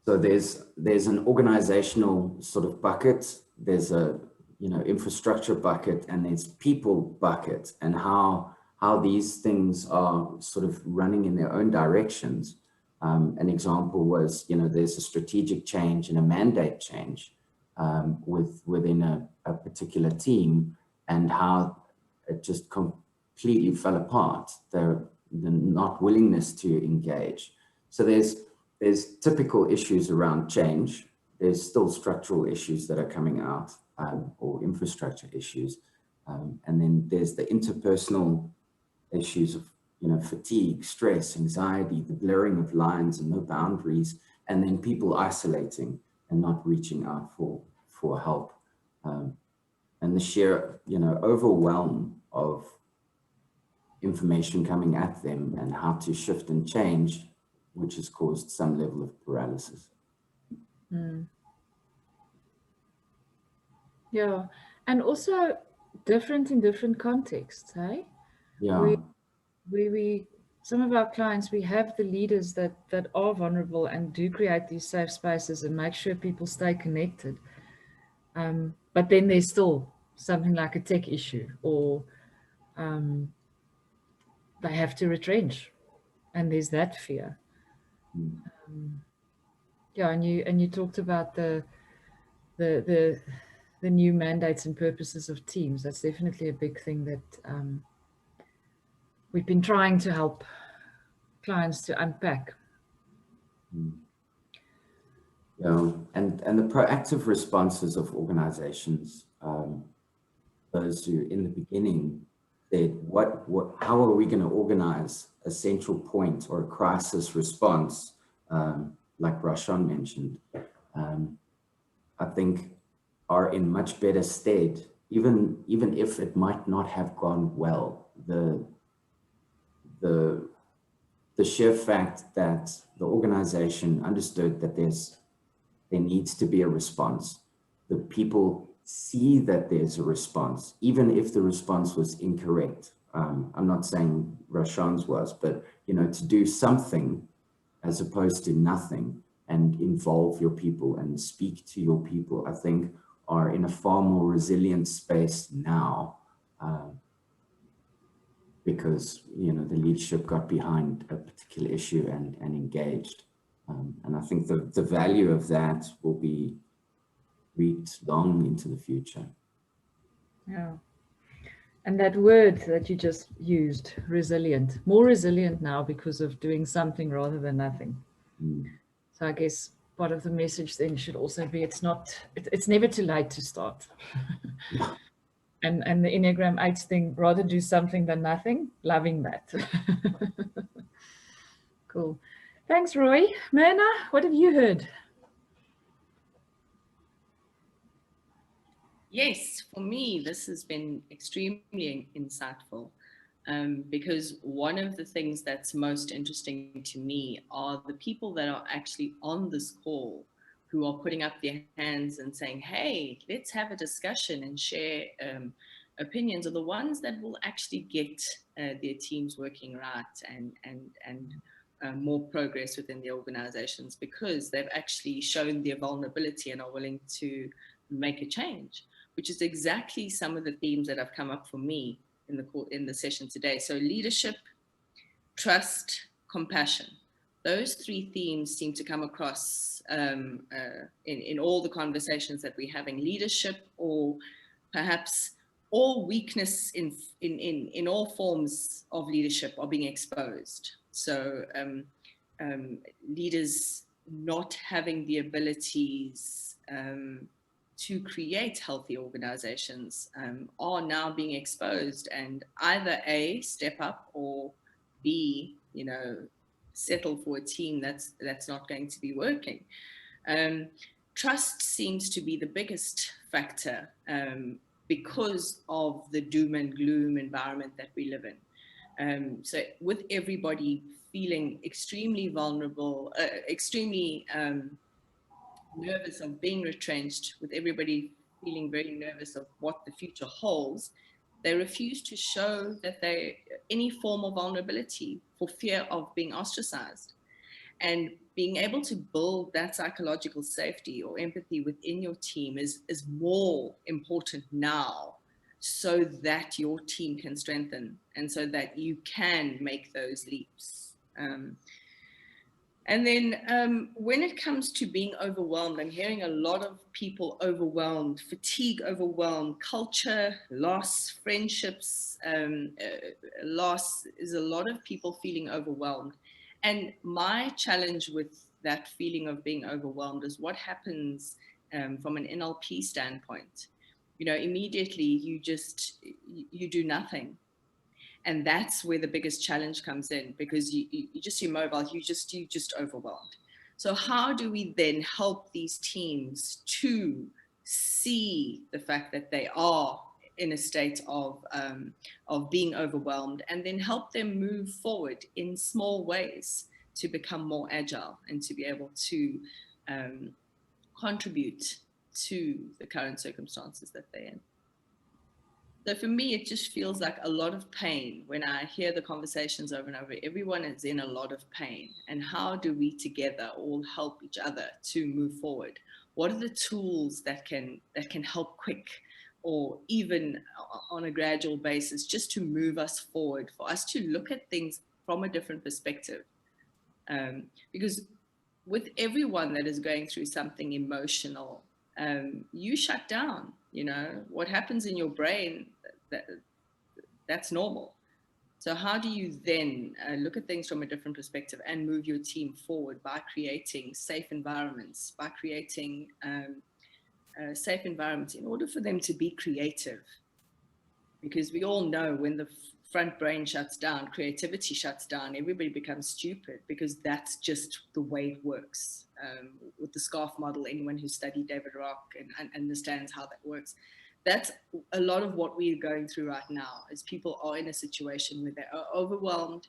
S4: So there's an organizational sort of bucket, there's a, you know, infrastructure bucket, and there's people bucket, and how these things are sort of running in their own directions. An example was, you know, there's a strategic change and a mandate change within a particular team, and how it just completely fell apart, the not willingness to engage. So there's typical issues around change. There's still structural issues that are coming out, or infrastructure issues. And then there's the interpersonal issues of, you know, fatigue, stress, anxiety, the blurring of lines and no boundaries, and then people isolating and not reaching out for help. And the sheer, you know, overwhelm of information coming at them and how to shift and change, which has caused some level of paralysis.
S1: Mm. Yeah, and also different in different contexts, hey?
S4: Yeah.
S1: We some of our clients, we have the leaders that are vulnerable and do create these safe spaces and make sure people stay connected. But then there's still something like a tech issue, or they have to retrench, and there's that fear. Yeah, and you talked about the new mandates and purposes of teams. That's definitely a big thing that we've been trying to help clients to unpack.
S4: Yeah, and the proactive responses of organizations, those who in the beginning said, how are we going to organize a central point or a crisis response, like Rashan mentioned, I think are in much better stead, even if it might not have gone well. the sheer fact that the organization understood that there needs to be a response. The people see that there's a response, even if the response was incorrect. I'm not saying Rashan's was, but to do something as opposed to nothing and involve your people and speak to your people, I think are in a far more resilient space now. Because the leadership got behind a particular issue and engaged. And I think the value of that will be reaped long into the future.
S1: Yeah. And that word that you just used, resilient, more resilient now because of doing something rather than nothing. So I guess part of the message then should also be it's never too late to start. And the Enneagram 8 thing, rather do something than nothing, loving that. Cool. Thanks, Roy. Myrna, what have you heard?
S6: Yes, for me, this has been extremely insightful because one of the things that's most interesting to me are the people that are actually on this call who are putting up their hands and saying, hey, let's have a discussion and share opinions, are the ones that will actually get their teams working right and more progress within the organizations, because they've actually shown their vulnerability and are willing to make a change, which is exactly some of the themes that have come up for me in the session today. So leadership, trust, compassion. Those three themes seem to come across in all the conversations that we're having. Leadership, or perhaps all weakness in all forms of leadership are being exposed. So leaders not having the abilities to create healthy organizations are now being exposed, and either A, step up, or B, settle for a team that's not going to be working. Trust seems to be the biggest factor because of the doom and gloom environment that we live in. So with everybody feeling extremely vulnerable, extremely nervous of being retrenched, with everybody feeling very nervous of what the future holds, they refuse to show that they any form of vulnerability for fear of being ostracized. And being able to build that psychological safety or empathy within your team is more important now, so that your team can strengthen and so that you can make those leaps. And then when it comes to being overwhelmed, I'm hearing a lot of people overwhelmed, fatigue, overwhelmed, culture, loss, friendships, loss, is a lot of people feeling overwhelmed. And my challenge with that feeling of being overwhelmed is what happens from an NLP standpoint. Immediately you do nothing. And that's where the biggest challenge comes in, because you're just immobile, you're just overwhelmed. So how do we then help these teams to see the fact that they are in a state of being overwhelmed, and then help them move forward in small ways to become more agile and to be able to contribute to the current circumstances that they're in? So for me, it just feels like a lot of pain when I hear the conversations over and over. Everyone is in a lot of pain. And how do we together all help each other to move forward? What are the tools that can help quick, or even on a gradual basis, just to move us forward, for us to look at things from a different perspective? Because with everyone that is going through something emotional, you shut down. What happens in your brain, that's normal. So how do you then look at things from a different perspective and move your team forward by creating safe environments, by creating safe environments in order for them to be creative? Because we all know when the front brain shuts down, creativity shuts down, everybody becomes stupid, because that's just the way it works. With the SCARF model, anyone who studied David Rock and understands how that works. that's a lot of what we're going through right now, is people are in a situation where they are overwhelmed.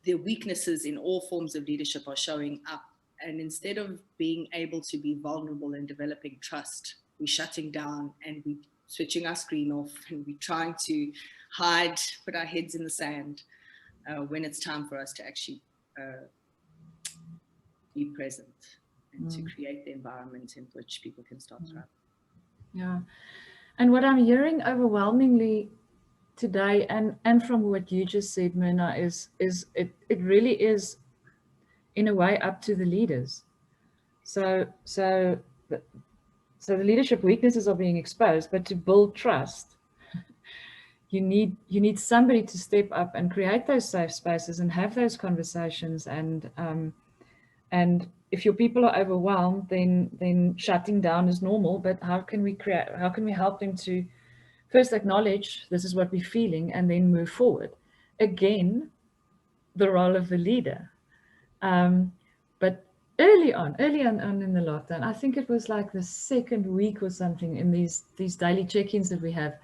S6: Their weaknesses in all forms of leadership are showing up. And instead of being able to be vulnerable and developing trust, we're shutting down and we're switching our screen off, and we're trying to hide, put our heads in the sand when it's time for us to actually be present and to create the environment in which people can start thriving.
S1: Yeah. And what I'm hearing overwhelmingly today, and from what you just said, Myrna, is it really is in a way up to the leaders. So the leadership weaknesses are being exposed, but to build trust, you need somebody to step up and create those safe spaces and have those conversations. And if your people are overwhelmed, then shutting down is normal. But how can we help them to first acknowledge this is what we're feeling and then move forward? Again, the role of the leader. But early on in the lockdown, I think it was like the second week or something in these daily check-ins that we have,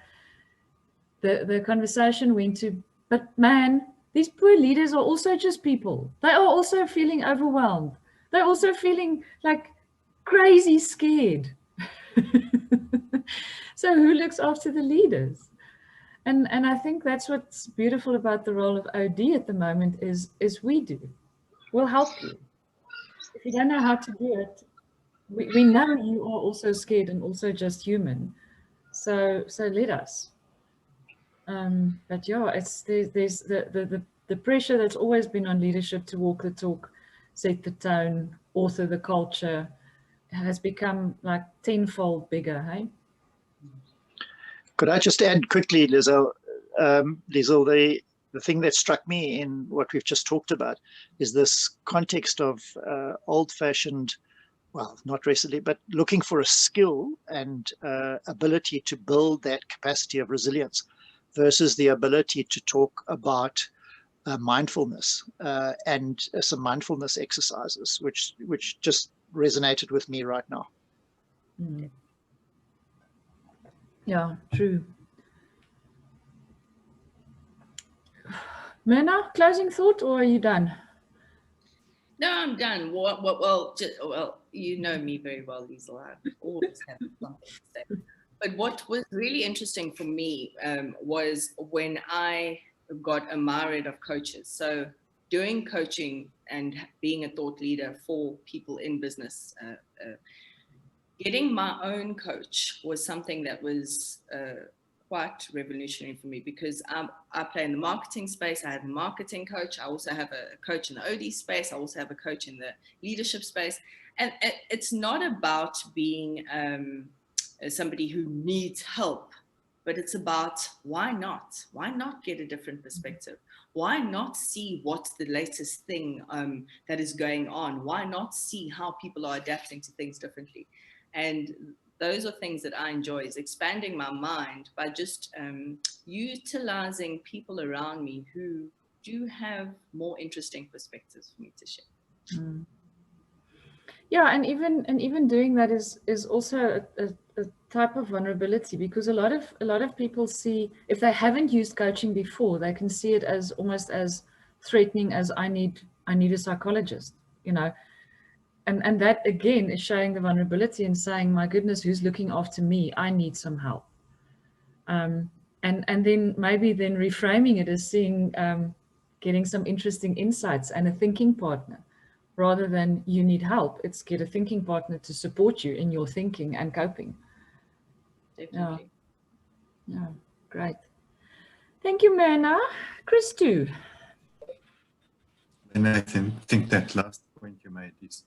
S1: the conversation went to, but man, these poor leaders are also just people. They are also feeling overwhelmed. They're also feeling like crazy scared. So who looks after the leaders? And I think that's what's beautiful about the role of OD at the moment is we do. We'll help you. If you don't know how to do it, we know you are also scared and also just human. So let us. But yeah, there's the pressure that's always been on leadership to walk the talk, set the tone, author the culture, has become like tenfold bigger, hey?
S14: Could I just add quickly, Liezel, the thing that struck me in what we've just talked about is this context of old-fashioned, well, not recently, but looking for a skill and ability to build that capacity of resilience versus the ability to talk about mindfulness and some mindfulness exercises, which just resonated with me right now.
S1: Mm. Yeah, true. Myrna, closing thought, or are you done?
S6: No, I'm done. Well, you know me very well, Liezel. I always have something to say. But what was really interesting for me was when I got a myriad of coaches. So doing coaching and being a thought leader for people in business, getting my own coach was something that was quite revolutionary for me, because I play in the marketing space. I have a marketing coach. I also have a coach in the OD space. I also have a coach in the leadership space. And it's not about being somebody who needs help, but it's about why not? Why not get a different perspective? Why not see what's the latest thing that is going on? Why not see how people are adapting to things differently? And those are things that I enjoy, is expanding my mind by just utilizing people around me who do have more interesting perspectives for me to share.
S1: Mm. Yeah, and even doing that is also a type of vulnerability, because a lot of people see, if they haven't used coaching before, they can see it as almost as threatening as I need a psychologist, you know. And that again is showing the vulnerability and saying, my goodness, who's looking after me? I need some help. And then maybe reframing it as seeing, getting some interesting insights and a thinking partner, rather than you need help. It's get a thinking partner to support you in your thinking and coping.
S6: Definitely.
S1: Yeah, great. Thank you, Myrna. Chris too.
S10: And I think that last point you made is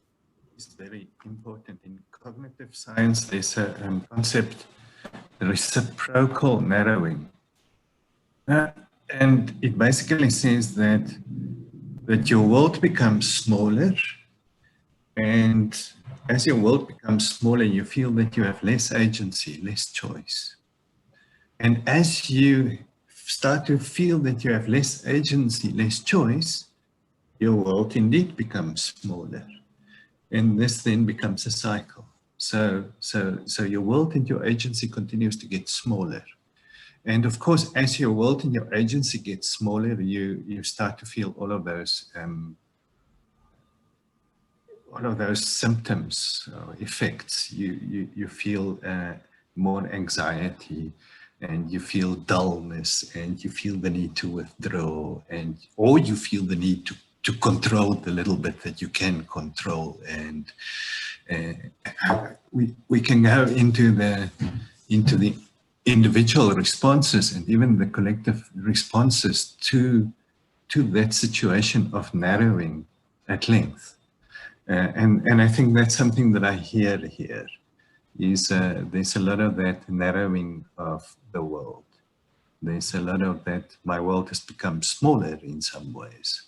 S10: very important. In cognitive science, there's a concept, reciprocal narrowing. And it basically says that your world becomes smaller, and as your world becomes smaller, you feel that you have less agency, less choice. And as you start to feel that you have less agency, less choice, your world indeed becomes smaller. And this then becomes a cycle. So your world and your agency continues to get smaller. And of course, as your world and your agency gets smaller, you start to feel all of those symptoms or effects. You feel more anxiety, and you feel dullness, and you feel the need to withdraw, or you feel the need to control the little bit that you can control. And we can go into the individual responses and even the collective responses to that situation of narrowing at length. And I think that's something that I hear here, is there's a lot of that narrowing of the world. There's a lot of that, my world has become smaller in some ways.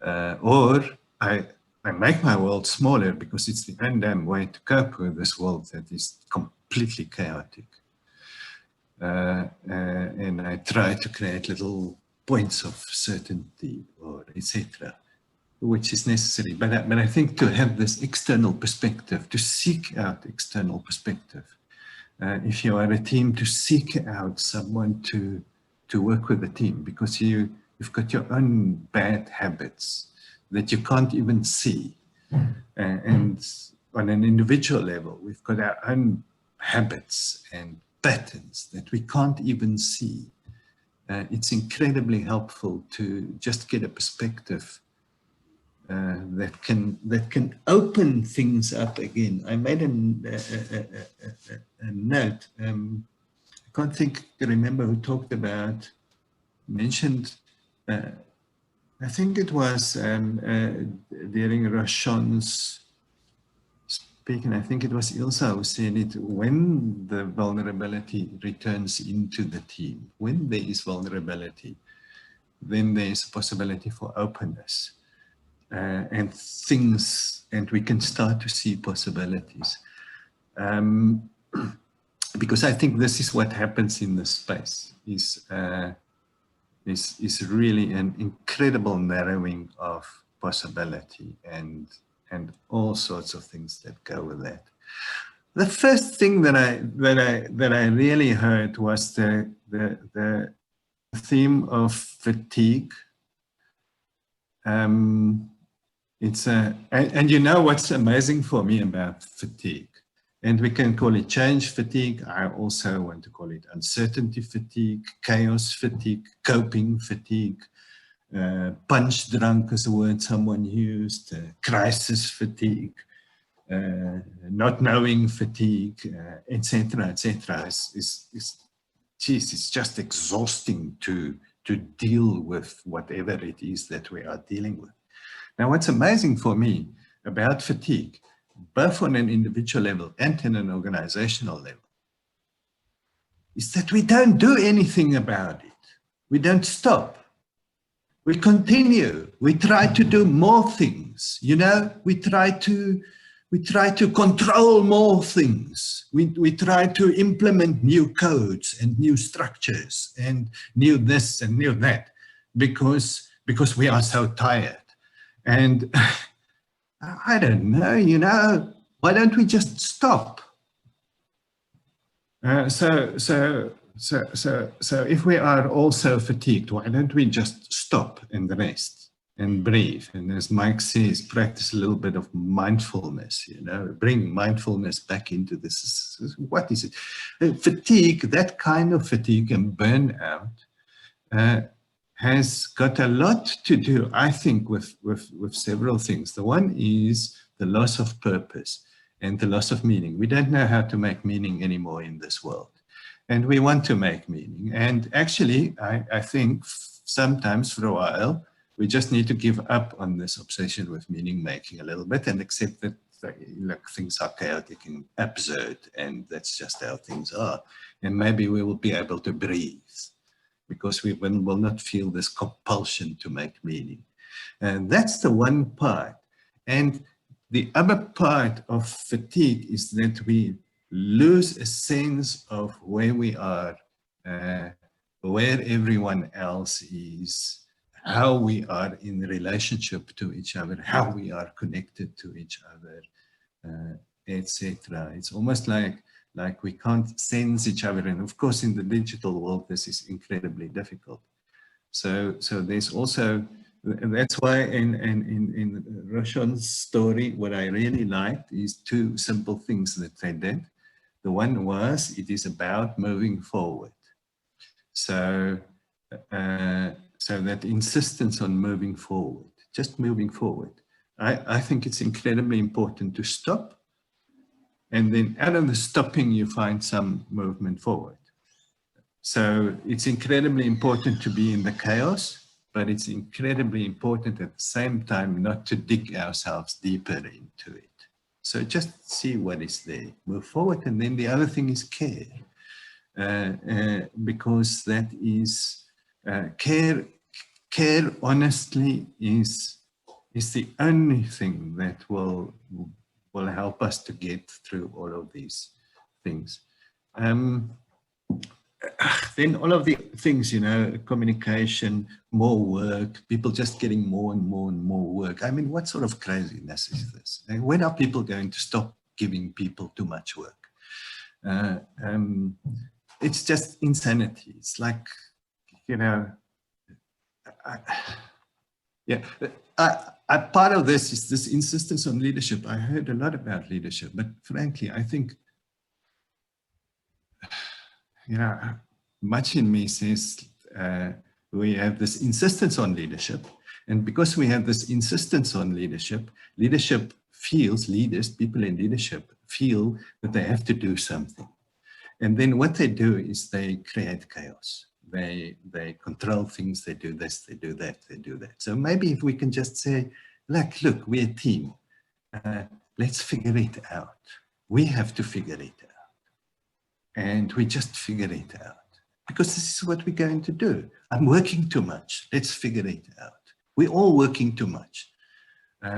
S10: Or I make my world smaller because it's the only damn way to cope with this world that is completely chaotic. And I try to create little points of certainty, or etc., which is necessary. But I think to have this external perspective, to seek out external perspective, if you are a team, to seek out someone to work with the team, because you've got your own bad habits that you can't even see. And on an individual level, we've got our own habits and patterns that we can't even see. It's incredibly helpful to just get a perspective that can open things up again. I made a note. I can't remember who talked about, mentioned. I think it was during Roshan's speaking. I think it was Ilsa who said it. When the vulnerability returns into the team, when there is vulnerability, then there is a possibility for openness. And we can start to see possibilities. Because I think this is what happens in this space, is really an incredible narrowing of possibility and all sorts of things that go with that. The first thing that I really heard was the theme of fatigue. And you know what's amazing for me about fatigue, and we can call it change fatigue. I also want to call it uncertainty fatigue, chaos fatigue, coping fatigue, punch drunk is a word someone used, crisis fatigue, not knowing fatigue, etc., etc. It's just exhausting to deal with whatever it is that we are dealing with. Now, what's amazing for me about fatigue, both on an individual level and on an organizational level, is that we don't do anything about it. We don't stop. We continue. We try to do more things. You know, we try to control more things. We try to implement new codes and new structures and new this and new that because we are so tired. And I don't know, you know, why don't we just stop? So if we are also fatigued, why don't we just stop and rest and breathe? And as Mike says, practice a little bit of mindfulness, you know, bring mindfulness back into this. What is it? Fatigue, that kind of fatigue and burnout has got a lot to do, I think, with several things. The one is the loss of purpose and the loss of meaning. We don't know how to make meaning anymore in this world. And we want to make meaning. And actually, I think sometimes for a while, we just need to give up on this obsession with meaning making a little bit and accept that look, things are chaotic and absurd, and that's just how things are. And maybe we will be able to breathe, because we will not feel this compulsion to make meaning. And that's the one part. And the other part of fatigue is that we lose a sense of where we are, where everyone else is, how we are in relationship to each other, how we are connected to each other. etc. It's almost like we can't sense each other. And of course, in the digital world, this is incredibly difficult. So there's also, and that's why in Roshan's story, what I really liked is two simple things that they did. The one was, it is about moving forward. So that insistence on moving forward, just moving forward. I think it's incredibly important to stop, and then out of the stopping, you find some movement forward. So it's incredibly important to be in the chaos, but it's incredibly important at the same time not to dig ourselves deeper into it. So just see what is there, move forward, and then the other thing is care. Because that is care honestly is the only thing that will help us to get through all of these things. Then all of the things, you know, communication, more work, people just getting more and more and more work. I mean, what sort of craziness is this? And when are people going to stop giving people too much work? It's just insanity. It's like, you know, part of this is this insistence on leadership. I heard a lot about leadership, but frankly, I think, you know, much in me says we have this insistence on leadership. And because we have this insistence on leadership, leadership feels, people in leadership feel that they have to do something. And then what they do is they create chaos. They control things, they do this, they do that, they do that. So maybe if we can just say, look, we're a team. Let's figure it out. We have to figure it out. And we just figure it out. Because this is what we're going to do. I'm working too much. Let's figure it out. We're all working too much.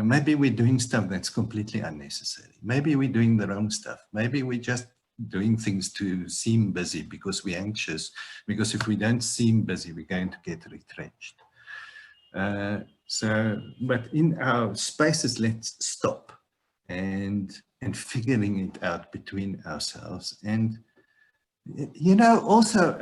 S10: Maybe we're doing stuff that's completely unnecessary. Maybe we're doing the wrong stuff. Maybe we're just doing things to seem busy because we're anxious. Because if we don't seem busy, we're going to get retrenched. But in our spaces, let's stop and figuring it out between ourselves. And, you know, also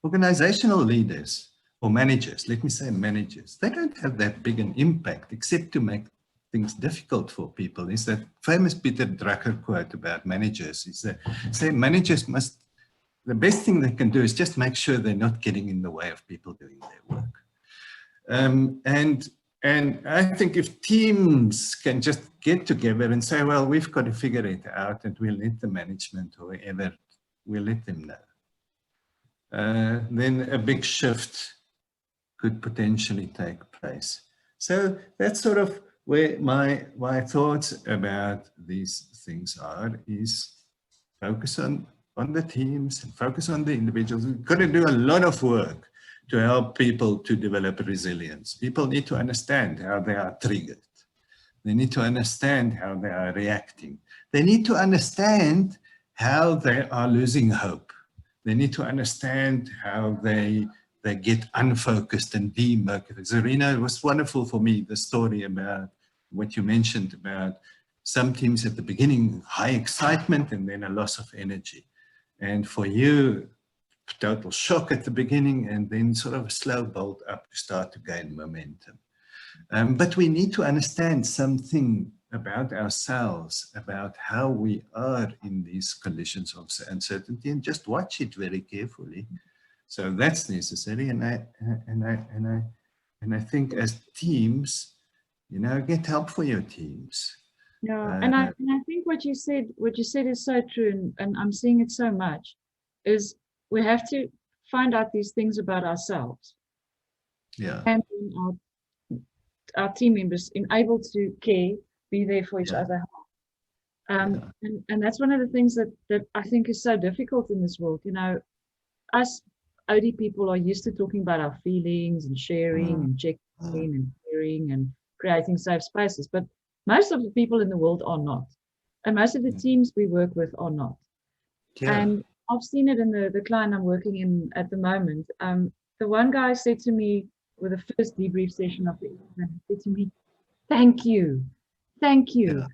S10: organizational leaders or managers, let me say managers, they don't have that big an impact except to make things difficult for people. Is that famous Peter Drucker quote about managers is that say managers must, the best thing they can do is just make sure they're not getting in the way of people doing their work. And I think if teams can just get together and say, well, we've got to figure it out and we'll let the management or whoever, we'll let them know. Then a big shift could potentially take place. So that's sort of where my thoughts about these things are, is focus on the teams and focus on the individuals. We've got to do a lot of work to help people to develop resilience. People need to understand how they are triggered. They need to understand how they are reacting. They need to understand how they are losing hope. They need to understand how they get unfocused and demotivated. Zhureena, it was wonderful for me, the story about what you mentioned about some teams at the beginning, high excitement and then a loss of energy. And for you, total shock at the beginning and then sort of a slow build up to start to gain momentum. But we need to understand something about ourselves, about how we are in these conditions of uncertainty, and just watch it very carefully. So that's necessary, and I think as teams, you know, get help for your teams.
S1: Yeah, and I think what you said is so true, and I'm seeing it so much, is we have to find out these things about ourselves.
S10: Yeah.
S1: And our team members able to care, be there for each other. And that's one of the things that I think is so difficult in this world. You know, us OD people are used to talking about our feelings and sharing and checking and caring and creating safe spaces, but most of the people in the world are not. And most of the teams we work with are not. Yeah. And I've seen it in the client I'm working in at the moment. The one guy said to me with the first debrief session of the event, he said to me, thank you. Yeah.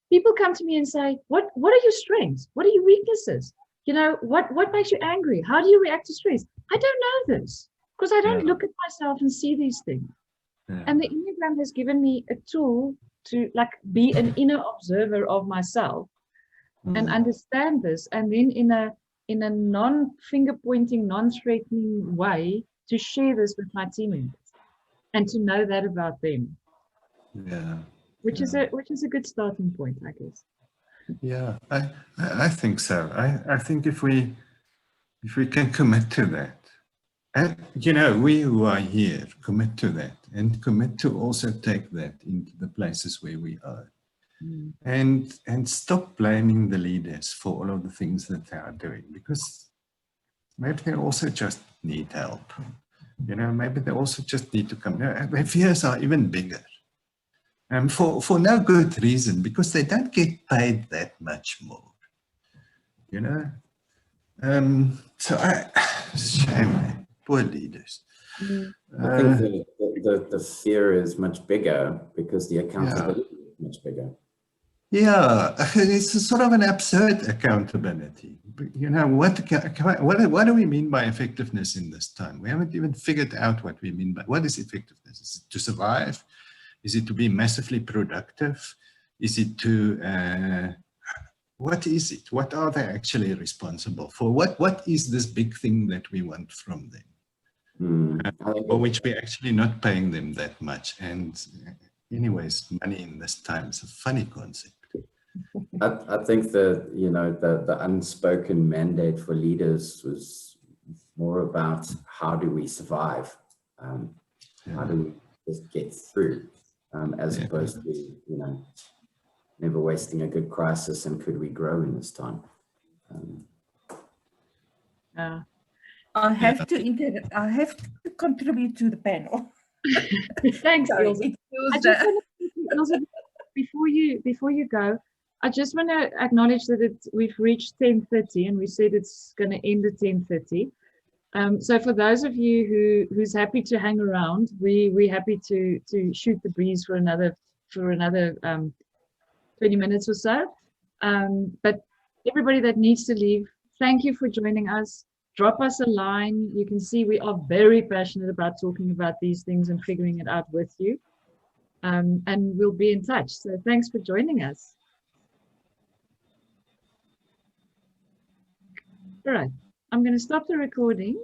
S1: people come to me and say, what are your strengths? What are your weaknesses? You know, what makes you angry? How do you react to stress? I don't know this because I don't look at myself and see these things. And the Enneagram has given me a tool to like be an inner observer of myself and understand this, and then in a non-finger pointing, non-threatening way to share this with my team members and to know that about them. Which is a good starting point, I guess.
S10: Yeah, I think so. I think if we can commit to that, and you know, we who are here commit to that and commit to also take that into the places where we are. And stop blaming the leaders for all of the things that they are doing, because maybe they also just need help. You know, maybe they also just need to come. Their fears are even bigger. For no good reason, because they don't get paid that much more. You know? So shame, poor leaders.
S4: I think the fear is much bigger because the accountability is much bigger.
S10: Yeah, it's a sort of an absurd accountability. You know, what do we mean by effectiveness in this time? We haven't even figured out what we mean by, what is effectiveness? Is it to survive? Is it to be massively productive? Is it to, what is it? What are they actually responsible for? What is this big thing that we want from them? For which we're actually not paying them that much. And anyways, money in this time is a funny concept.
S4: I think that, you know, the unspoken mandate for leaders was more about how do we survive? How do we just get through? As opposed to, you know, never wasting a good crisis and could we grow in this time?
S8: I have to contribute to the panel.
S1: Thanks,
S8: Sorry,
S1: Ilse. Before you go, I just want to acknowledge that we've reached 10:30 and we said it's going to end at 10:30. So for those of you who's happy to hang around, we're happy to shoot the breeze for another 20 minutes or so. But everybody that needs to leave, thank you for joining us. Drop us a line. You can see we are very passionate about talking about these things and figuring it out with you. And we'll be in touch. So thanks for joining us. All right, I'm going to stop the recording.